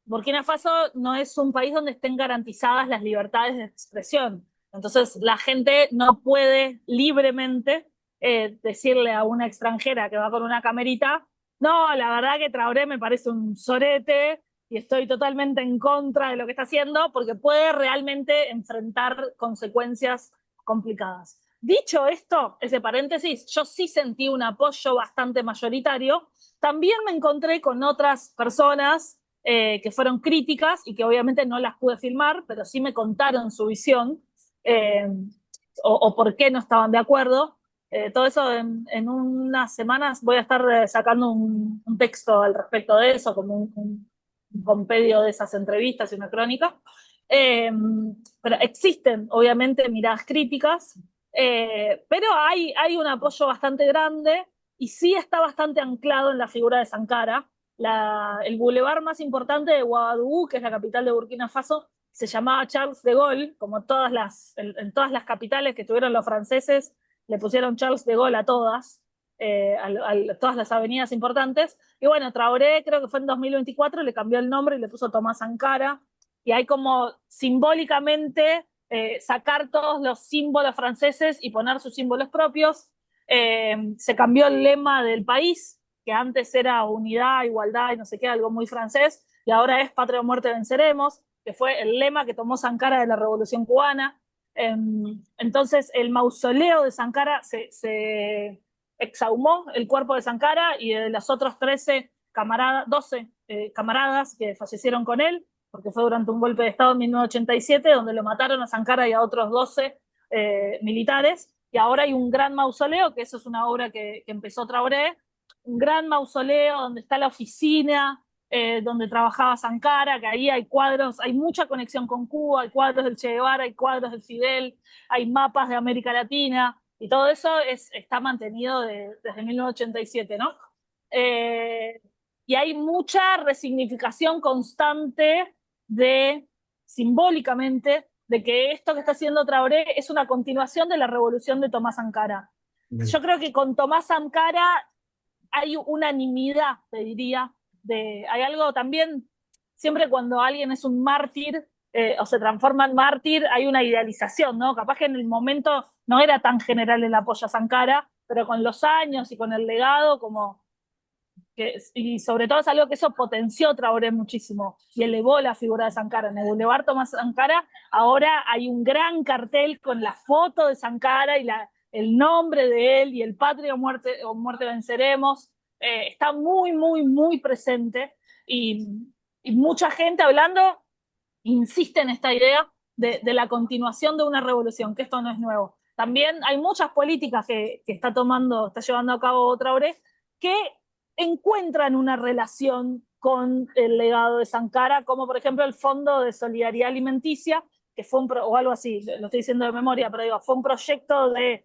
S3: Burkina Faso no es un país donde estén garantizadas las libertades de expresión. Entonces la gente no puede libremente decirle a una extranjera que va con una camerita, no, la verdad que Traoré me parece un sorete y estoy totalmente en contra de lo que está haciendo, porque puede realmente enfrentar consecuencias complicadas. Dicho esto, ese paréntesis, yo sí sentí un apoyo bastante mayoritario. También me encontré con otras personas que fueron críticas y que obviamente no las pude filmar, pero sí me contaron su visión eh, o por qué no estaban de acuerdo. Todo eso en unas semanas voy a estar sacando un texto al respecto de eso, como un compendio de esas entrevistas y una crónica. Pero existen, obviamente, miradas críticas, pero hay un apoyo bastante grande y sí está bastante anclado en la figura de Sankara. El bulevar más importante de Ouagadougou, que es la capital de Burkina Faso, se llamaba Charles de Gaulle, como en todas las capitales que tuvieron los franceses, le pusieron Charles de Gaulle a todas, todas las avenidas importantes. Y bueno, Traoré creo que fue en 2024, le cambió el nombre y le puso Tomás Sankara. Y hay como simbólicamente sacar todos los símbolos franceses y poner sus símbolos propios. Se cambió el lema del país, que antes era unidad, igualdad y no sé qué, algo muy francés, y ahora es patria o muerte venceremos, que fue el lema que tomó Sankara de la Revolución Cubana. Entonces el mausoleo de Sankara se exhumó el cuerpo de Sankara y de los otros 12 camaradas que fallecieron con él, porque fue durante un golpe de Estado en 1987, donde lo mataron a Sankara y a otros 12 militares. y ahora hay un gran mausoleo, que eso es una obra que empezó Traoré, un gran mausoleo donde está la oficina, donde trabajaba Sankara, que ahí hay cuadros, hay mucha conexión con Cuba, hay cuadros del Che Guevara, hay cuadros del Fidel, hay mapas de América Latina, y todo eso está mantenido desde 1987, ¿no? Y hay mucha resignificación constante simbólicamente, de que esto que está haciendo Traoré es una continuación de la revolución de Tomás Sankara. Yo creo que con Tomás Sankara hay unanimidad, te diría, hay algo también, siempre cuando alguien es un mártir o se transforma en mártir, hay una idealización, ¿no? Capaz que en el momento no era tan general el apoyo a Sankara, pero con los años y con el legado, y sobre todo es algo que eso potenció Traoré muchísimo y elevó la figura de Sankara. En el Boulevard Tomás Sankara ahora hay un gran cartel con la foto de Sankara y el nombre de él y el patria o muerte venceremos. Está muy, muy, muy presente y mucha gente hablando insiste en esta idea de la continuación de una revolución, que esto no es nuevo. También hay muchas políticas que está llevando a cabo Traoré, que encuentran una relación con el legado de Sankara, como por ejemplo el Fondo de Solidaridad Alimenticia, que fue o algo así, lo estoy diciendo de memoria, pero digo, fue un proyecto de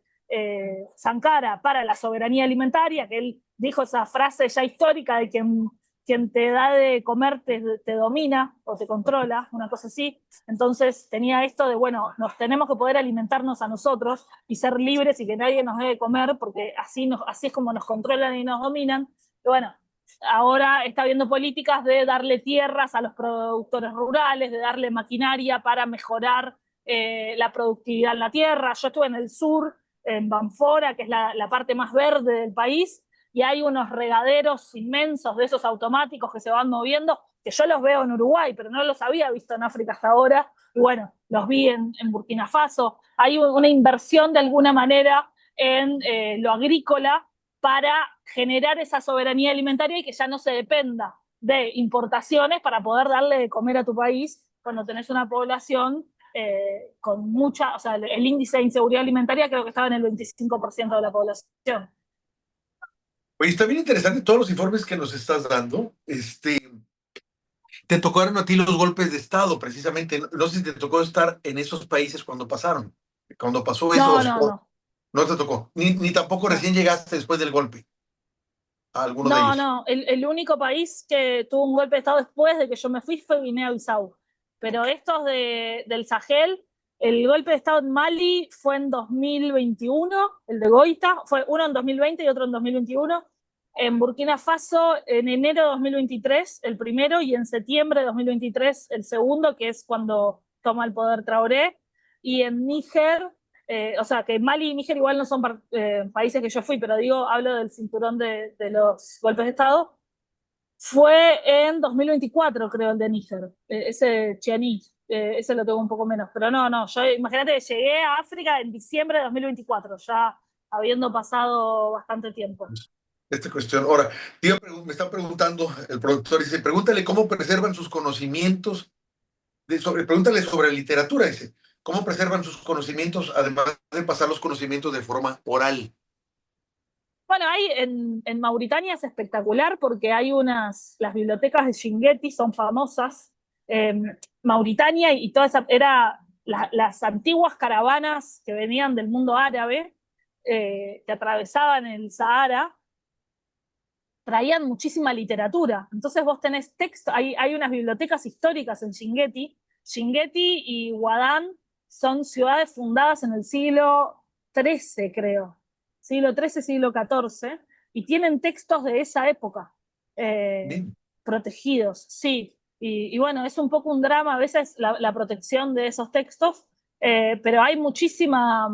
S3: Sankara para la soberanía alimentaria, que él dijo esa frase ya histórica de quien te da de comer te domina o te controla, una cosa así. Entonces tenía esto de, bueno, nos tenemos que poder alimentarnos a nosotros y ser libres y que nadie nos debe comer, porque así es como nos controlan y nos dominan. Y bueno, ahora está habiendo políticas de darle tierras a los productores rurales, de darle maquinaria para mejorar la productividad en la tierra. Yo estuve en el sur, en Banfora, que es la parte más verde del país, y hay unos regaderos inmensos de esos automáticos que se van moviendo, que yo los veo en Uruguay, pero no los había visto en África hasta ahora, y bueno, los vi en Burkina Faso. Hay una inversión de alguna manera en lo agrícola para generar esa soberanía alimentaria y que ya no se dependa de importaciones para poder darle de comer a tu país cuando tenés una población con mucha, o sea, el índice de inseguridad alimentaria creo que estaba en el 25% de la población.
S2: Oye, está bien interesante todos los informes que nos estás dando. Te tocaron a ti los golpes de Estado, precisamente. No sé si te tocó estar en esos países cuando pasaron. Cuando pasó eso.
S3: No.
S2: No te tocó. Ni tampoco recién llegaste después del golpe a alguno de ellos.
S3: No. El único país que tuvo un golpe de Estado después de que yo me fui fue Guinea-Bissau. Pero estos del Sahel, el golpe de Estado en Mali fue en 2021, el de Goita, fue uno en 2020 y otro en 2021. En Burkina Faso, en enero de 2023, el primero, y en septiembre de 2023, el segundo, que es cuando toma el poder Traoré. Y en Níger, o sea, que Mali y Níger igual no son países que yo fui, pero hablo del cinturón de los golpes de Estado. Fue en 2024, creo, el de Níger, ese Chianí, ese lo tengo un poco menos, pero no, yo imagínate que llegué a África en diciembre de 2024, ya habiendo pasado bastante tiempo.
S2: Esta cuestión. Ahora, tío, me está preguntando el productor, dice, pregúntale cómo preservan sus conocimientos, pregúntale sobre literatura, dice, cómo preservan sus conocimientos, además de pasar los conocimientos de forma oral.
S3: Bueno, en Mauritania es espectacular porque hay las bibliotecas de Chinguetti son famosas. Mauritania y toda esa, las antiguas caravanas que venían del mundo árabe, que atravesaban el Sahara, traían muchísima literatura. Entonces vos tenés texto, hay unas bibliotecas históricas en Chinguetti. Chinguetti y Guadán son ciudades fundadas en el siglo XIII, creo. Siglo XIII, siglo XIV, y tienen textos de esa época protegidos, sí. Y bueno, es un poco un drama a veces la protección de esos textos, pero hay muchísima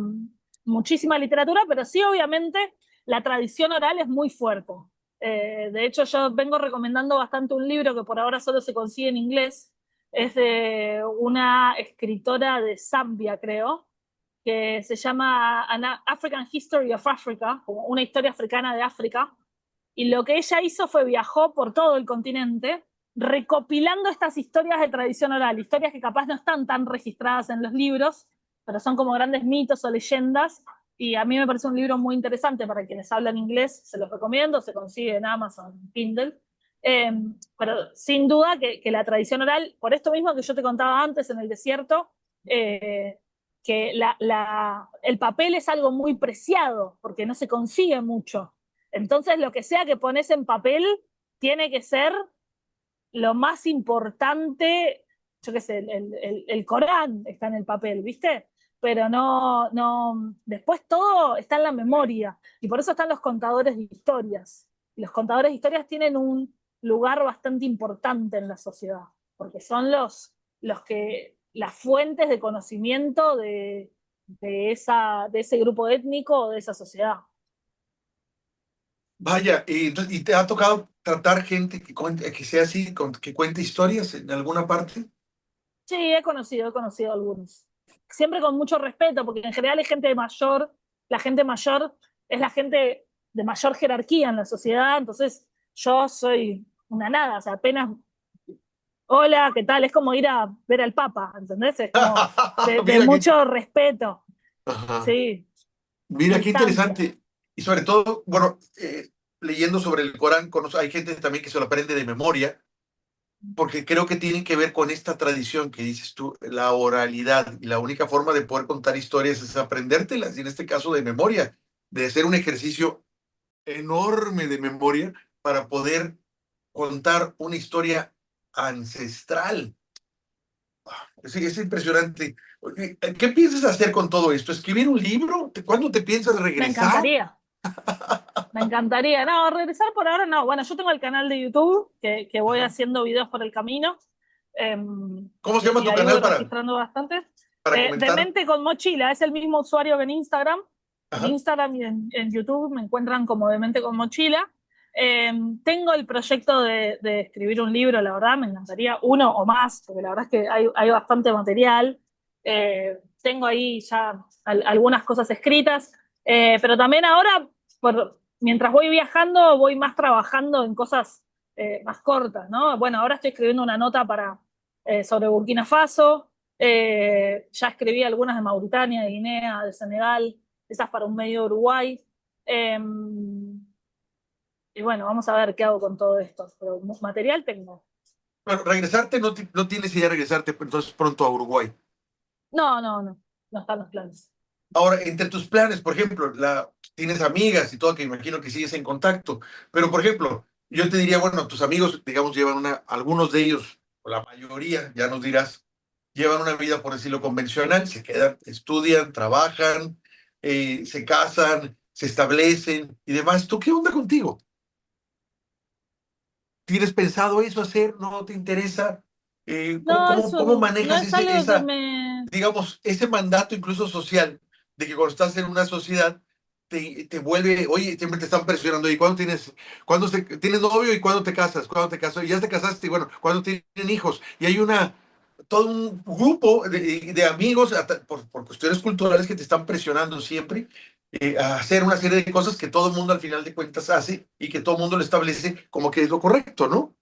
S3: literatura, pero sí, obviamente, la tradición oral es muy fuerte. De hecho, yo vengo recomendando bastante un libro que por ahora solo se consigue en inglés. Es de una escritora de Zambia, creo, que se llama An African History of Africa, como una historia africana de África. Y lo que ella hizo fue viajó por todo el continente recopilando estas historias de tradición oral, historias que capaz no están tan registradas en los libros, pero son como grandes mitos o leyendas, y a mí me parece un libro muy interesante para quienes hablan inglés, se los recomiendo, se consigue en Amazon Kindle. Eh, pero sin duda que la tradición oral, por esto mismo que yo te contaba antes en el desierto, que el papel es algo muy preciado, porque no se consigue mucho. Entonces, lo que sea que pones en papel tiene que ser lo más importante, yo qué sé, el Corán está en el papel, ¿viste? Pero después todo está en la memoria, y por eso están los contadores de historias. Y los contadores de historias tienen un lugar bastante importante en la sociedad, porque son las fuentes de conocimiento de ese grupo étnico o de esa sociedad.
S2: Vaya, ¿y te ha tocado tratar gente que sea así, que cuente historias en alguna parte?
S3: Sí, he conocido algunos. Siempre con mucho respeto, porque en general hay gente mayor, la gente mayor es la gente de mayor jerarquía en la sociedad, entonces yo soy una nada, o sea, apenas, hola, ¿qué tal? Es como ir a ver al Papa, ¿entendés? Es como de
S2: Mira,
S3: mucho respeto,
S2: ajá.
S3: sí,
S2: Mira qué
S3: distancia.
S2: interesante. Y sobre todo, bueno, leyendo sobre el Corán, hay gente también que se lo aprende de memoria, porque creo que tiene que ver con esta tradición que dices tú, la oralidad. Y la única forma de poder contar historias es aprendértelas, y en este caso de memoria, de hacer un ejercicio enorme de memoria para poder contar una historia ancestral. Sí, es impresionante. Oye, ¿qué piensas hacer con todo esto? ¿Escribir un libro? ¿Cuándo te piensas
S3: Me
S2: regresar?
S3: encantaría, me encantaría. No, regresar por ahora no. Bueno, yo tengo el canal de YouTube que voy
S2: Ajá.
S3: haciendo videos por el camino.
S2: ¿Cómo se llama
S3: Y
S2: tu
S3: ahí voy
S2: canal
S3: registrando bastante.
S2: para comentar?
S3: Demente con Mochila, es el mismo usuario que en Instagram. En
S2: Ajá.
S3: Instagram y en YouTube me encuentran como Demente con Mochila. Tengo el proyecto de escribir un libro, la verdad, me encantaría uno o más, porque la verdad es que hay bastante material. Tengo ahí ya algunas cosas escritas, pero también ahora, mientras voy viajando, voy más trabajando en cosas más cortas, ¿no? Bueno, ahora estoy escribiendo una nota sobre Burkina Faso, ya escribí algunas de Mauritania, de Guinea, de Senegal, esas para un medio de Uruguay. Eh, y bueno, vamos a ver qué hago con todo esto. Pero material tengo.
S2: Bueno, regresarte, no tienes idea de regresarte entonces pronto a Uruguay.
S3: No están los planes.
S2: Ahora, entre tus planes, por ejemplo, tienes amigas y todo, que imagino que sigues en contacto, pero por ejemplo, yo te diría, bueno, tus amigos, digamos, algunos de ellos, o la mayoría, ya nos dirás, llevan una vida, por decirlo, convencional, se quedan, estudian, trabajan, se casan, se establecen y demás. ¿Tú qué onda contigo? ¿Tienes pensado eso hacer? ¿No te interesa?
S3: No,
S2: ¿Cómo
S3: no
S2: manejas
S3: es algo que
S2: esa,
S3: me...
S2: digamos, ese mandato incluso social de que cuando estás en una sociedad te vuelve, oye, siempre te están presionando, ¿y tienes novio y cuándo te casas? ¿Cuándo te casas? Y ya te casaste, y bueno, ¿cuándo tienen hijos? Y hay todo un grupo de amigos por cuestiones culturales que te están presionando siempre a hacer una serie de cosas que todo el mundo al final de cuentas hace y que todo el mundo lo establece como que es lo correcto, ¿no?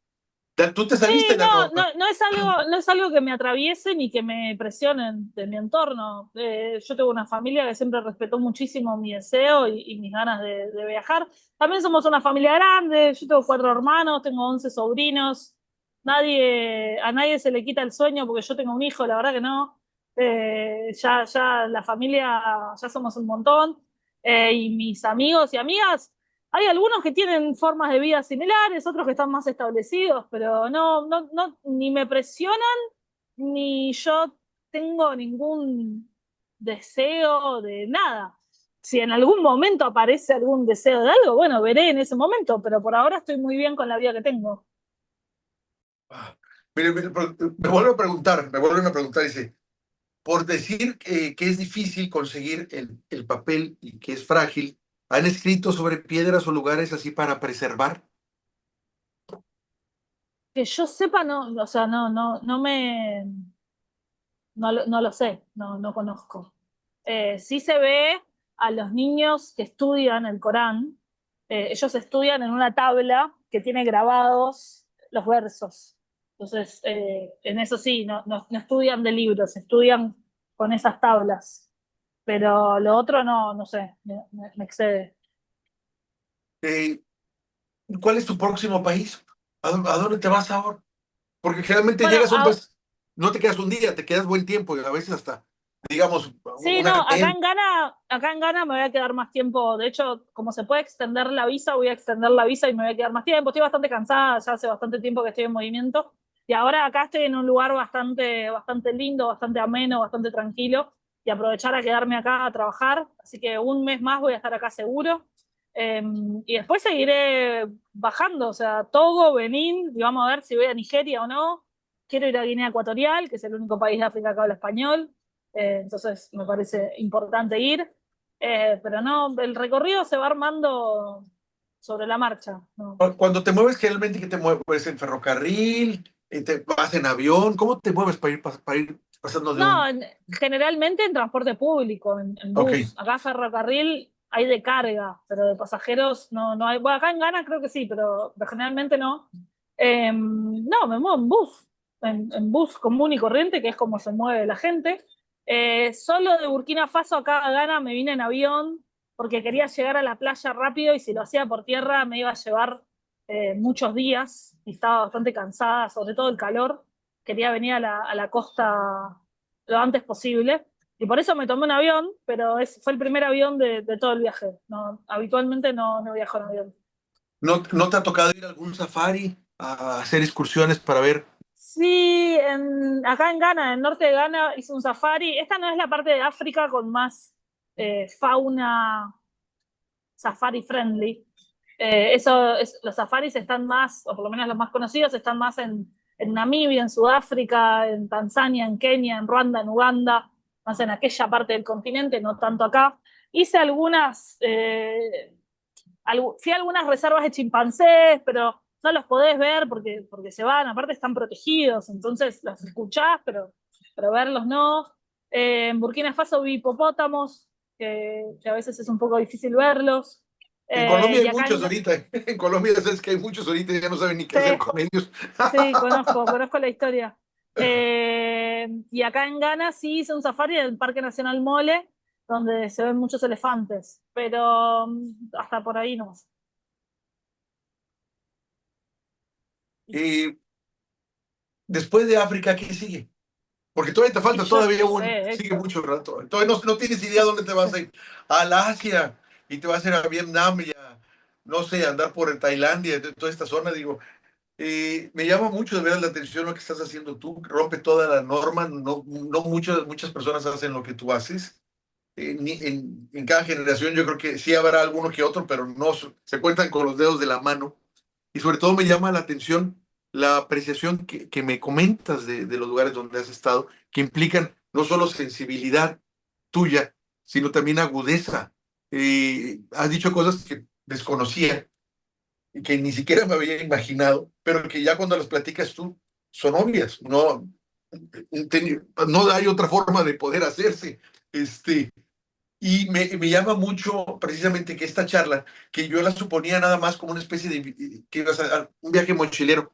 S2: Tú te
S3: Sí,
S2: saliste de la norma.
S3: no es algo que me atraviese ni que me presionen de mi entorno. Yo tengo una familia que siempre respetó muchísimo mi deseo y mis ganas de viajar. También somos una familia grande, yo tengo 4 hermanos, tengo 11 sobrinos. A nadie se le quita el sueño porque yo tengo un hijo, la verdad que no. Ya la familia, ya somos un montón. Y mis amigos y amigas, hay algunos que tienen formas de vida similares, otros que están más establecidos, pero ni me presionan, ni yo tengo ningún deseo de nada. Si en algún momento aparece algún deseo de algo, bueno, veré en ese momento, pero por ahora estoy muy bien con la vida que tengo.
S2: Ah, me vuelven a preguntar, dice, por decir que es difícil conseguir el papel y que es frágil, ¿han escrito sobre piedras o lugares así para preservar?
S3: Que yo sepa, no, o sea, no lo sé, no conozco. Sí se ve a los niños que estudian el Corán, ellos estudian en una tabla que tiene grabados los versos. Entonces, en eso sí, no estudian de libros, estudian con esas tablas. pero lo otro no sé, me excede.
S2: Eh, ¿Cuál es tu próximo país? A dónde te vas ahora? Porque generalmente
S3: Bueno,
S2: llegas a un país, no te quedas un día, te quedas buen tiempo y a veces hasta, digamos,
S3: sí,
S2: una
S3: no,
S2: vez.
S3: Acá en Ghana me voy a quedar más tiempo. De hecho, como se puede extender la visa, voy a extender la visa y me voy a quedar más tiempo. Estoy bastante cansada, ya hace bastante tiempo que estoy en movimiento. Y ahora acá estoy en un lugar bastante lindo, bastante ameno, bastante tranquilo. Y aprovechar a quedarme acá a trabajar. Así que un mes más voy a estar acá seguro. Y después seguiré bajando, o sea, Togo, Benín, y vamos a ver si voy a Nigeria o no. Quiero ir a Guinea Ecuatorial, que es el único país de África que habla español. Entonces me parece importante ir. Pero no, el recorrido se va armando sobre la marcha. ¿No?
S2: Cuando te mueves, generalmente, ¿qué te mueves? ¿En ferrocarril? ¿Te vas en avión? ¿Cómo te mueves para ir pasando de
S3: No,
S2: un...?
S3: generalmente en transporte público, en
S2: Ok.
S3: bus. Acá ferrocarril hay de carga, pero de pasajeros no hay. Bueno, acá en Ghana creo que sí, pero generalmente no. No, me muevo en bus, en bus común y corriente, que es como se mueve la gente. Solo de Burkina Faso acá a Ghana me vine en avión porque quería llegar a la playa rápido y si lo hacía por tierra me iba a llevar muchos días y estaba bastante cansada, sobre todo el calor. Quería venir a la costa lo antes posible. Y por eso me tomé un avión, pero fue el primer avión de todo el viaje. No, habitualmente no viajo en avión.
S2: ¿No te ha tocado ir a algún safari a hacer excursiones para ver?
S3: Sí, acá en Ghana, en el norte de Ghana, hice un safari. Esta no es la parte de África con más fauna safari friendly. Los safaris están más, o por lo menos los más conocidos, están más en Namibia, en Sudáfrica, en Tanzania, en Kenia, en Ruanda, en Uganda, más en aquella parte del continente, no tanto acá. Hice fui a algunas reservas de chimpancés, pero no los podés ver porque se van, aparte están protegidos, entonces los escuchás, pero verlos no. En Burkina Faso vi hipopótamos, que a veces es un poco difícil verlos.
S2: En Colombia
S3: Y
S2: hay
S3: acá
S2: muchos ahorita. En Colombia sabes que hay muchos ahorita y ya no saben ni qué hacer
S3: sí,
S2: con ellos.
S3: sí, conozco la historia. Y acá en Ghana sí hice un safari en el Parque Nacional Mole, donde se ven muchos elefantes, pero hasta por ahí no.
S2: Y después de África, ¿qué sigue? Porque todavía te
S3: Y
S2: falta
S3: yo
S2: todavía
S3: no sé,
S2: sigue
S3: Héctor.
S2: mucho rato. Todavía no tienes idea dónde te vas a ir. A la Asia y te vas a ir a Vietnam y a, no sé, andar por Tailandia, toda esta zona, digo. Me llama mucho de verdad la atención lo que estás haciendo tú, rompe toda la norma, no muchas personas hacen lo que tú haces. En cada generación yo creo que sí habrá alguno que otro, pero no se cuentan con los dedos de la mano. Y sobre todo me llama la atención la apreciación que me comentas de los lugares donde has estado, que implican no solo sensibilidad tuya, sino también agudeza. Has dicho cosas que desconocía y que ni siquiera me había imaginado, pero que ya cuando las platicas tú son obvias. No hay otra forma de poder hacerse. Y me llama mucho precisamente que esta charla, que yo la suponía nada más como una especie de que ibas a un viaje mochilero,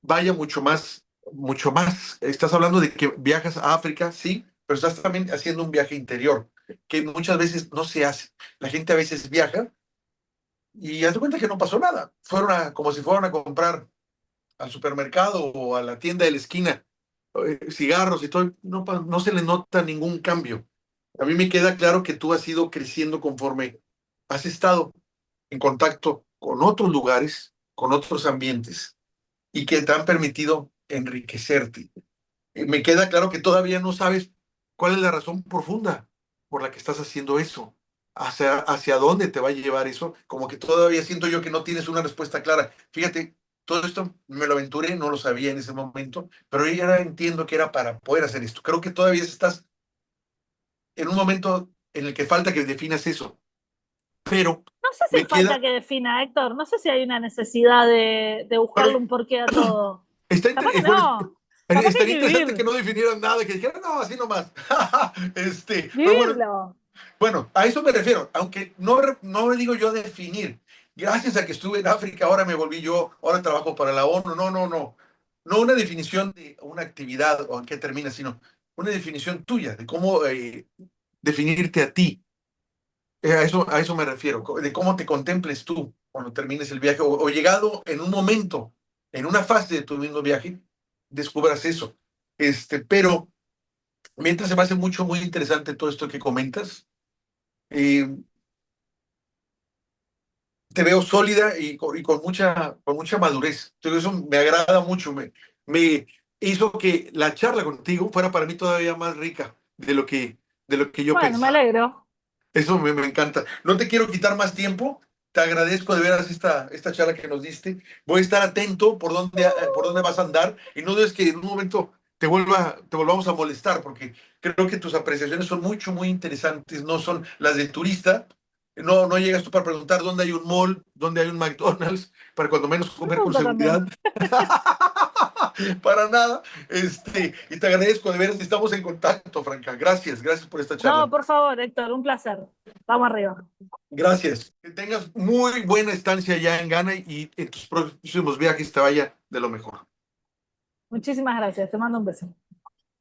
S2: vaya mucho más. Estás hablando de que viajas a África, sí, pero estás también haciendo un viaje interior, que muchas veces no se hace. La gente a veces viaja y haz de cuenta que no pasó nada. Como si fueran a comprar al supermercado o a la tienda de la esquina cigarros y todo, no se le nota ningún cambio. A mí me queda claro que tú has ido creciendo conforme has estado en contacto con otros lugares, con otros ambientes y que te han permitido enriquecerte. Me queda claro que todavía no sabes cuál es la razón profunda por la que estás haciendo eso, hacia dónde te va a llevar eso, como que todavía siento yo que no tienes una respuesta clara. Fíjate, todo esto me lo aventuré, no lo sabía en ese momento, pero yo ya entiendo que era para poder hacer esto. Creo que todavía estás en un momento en el que falta que definas eso, pero
S3: No sé si
S2: me
S3: falta
S2: queda,
S3: que defina, Héctor. No sé si hay una necesidad de buscarle
S2: pero
S3: un porqué a todo.
S2: está,
S3: Capaz que
S2: bueno,
S3: no. Capaz que hay
S2: estaría
S3: que
S2: interesante que
S3: vivir.
S2: no definieran nada, que dijeran, no, así nomás. Pero bueno,
S3: Vivirlo.
S2: bueno, a eso me refiero, aunque no me digo yo definir. Gracias a que estuve en África, ahora me volví yo, ahora trabajo para la ONU. No. No una definición de una actividad o en qué termina, sino una definición tuya de cómo definirte a ti. A eso me refiero, de cómo te contemples tú cuando termines el viaje o llegado en un momento, en una fase de tu mismo viaje, descubras eso. Pero mientras se me hace muy interesante todo esto que comentas, eh, te veo sólida y con mucha madurez. Entonces, eso me agrada mucho, me hizo que la charla contigo fuera para mí todavía más rica de lo que yo
S3: Bueno, me
S2: pensaba.
S3: alegro.
S2: Eso me encanta. No te quiero quitar más tiempo. Te agradezco de veras esta charla que nos diste. Voy a estar atento por dónde vas a andar y no dudes que en un momento te volvamos a molestar porque creo que tus apreciaciones son muy interesantes. No son las de turista. No llegas tú para preguntar dónde hay un mall, dónde hay un McDonald's, para cuando menos comer con
S3: Pregunta también.
S2: seguridad. Para nada. Y te agradezco de veras. Estamos en contacto, Franca. Gracias por esta charla.
S3: No, por favor, Héctor, un placer. Vamos arriba.
S2: Gracias. Que tengas muy buena estancia allá en Ghana y en tus próximos viajes te vaya de lo mejor.
S3: Muchísimas gracias. Te mando un beso.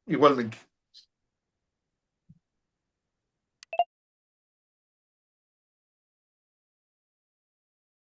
S2: Igualmente.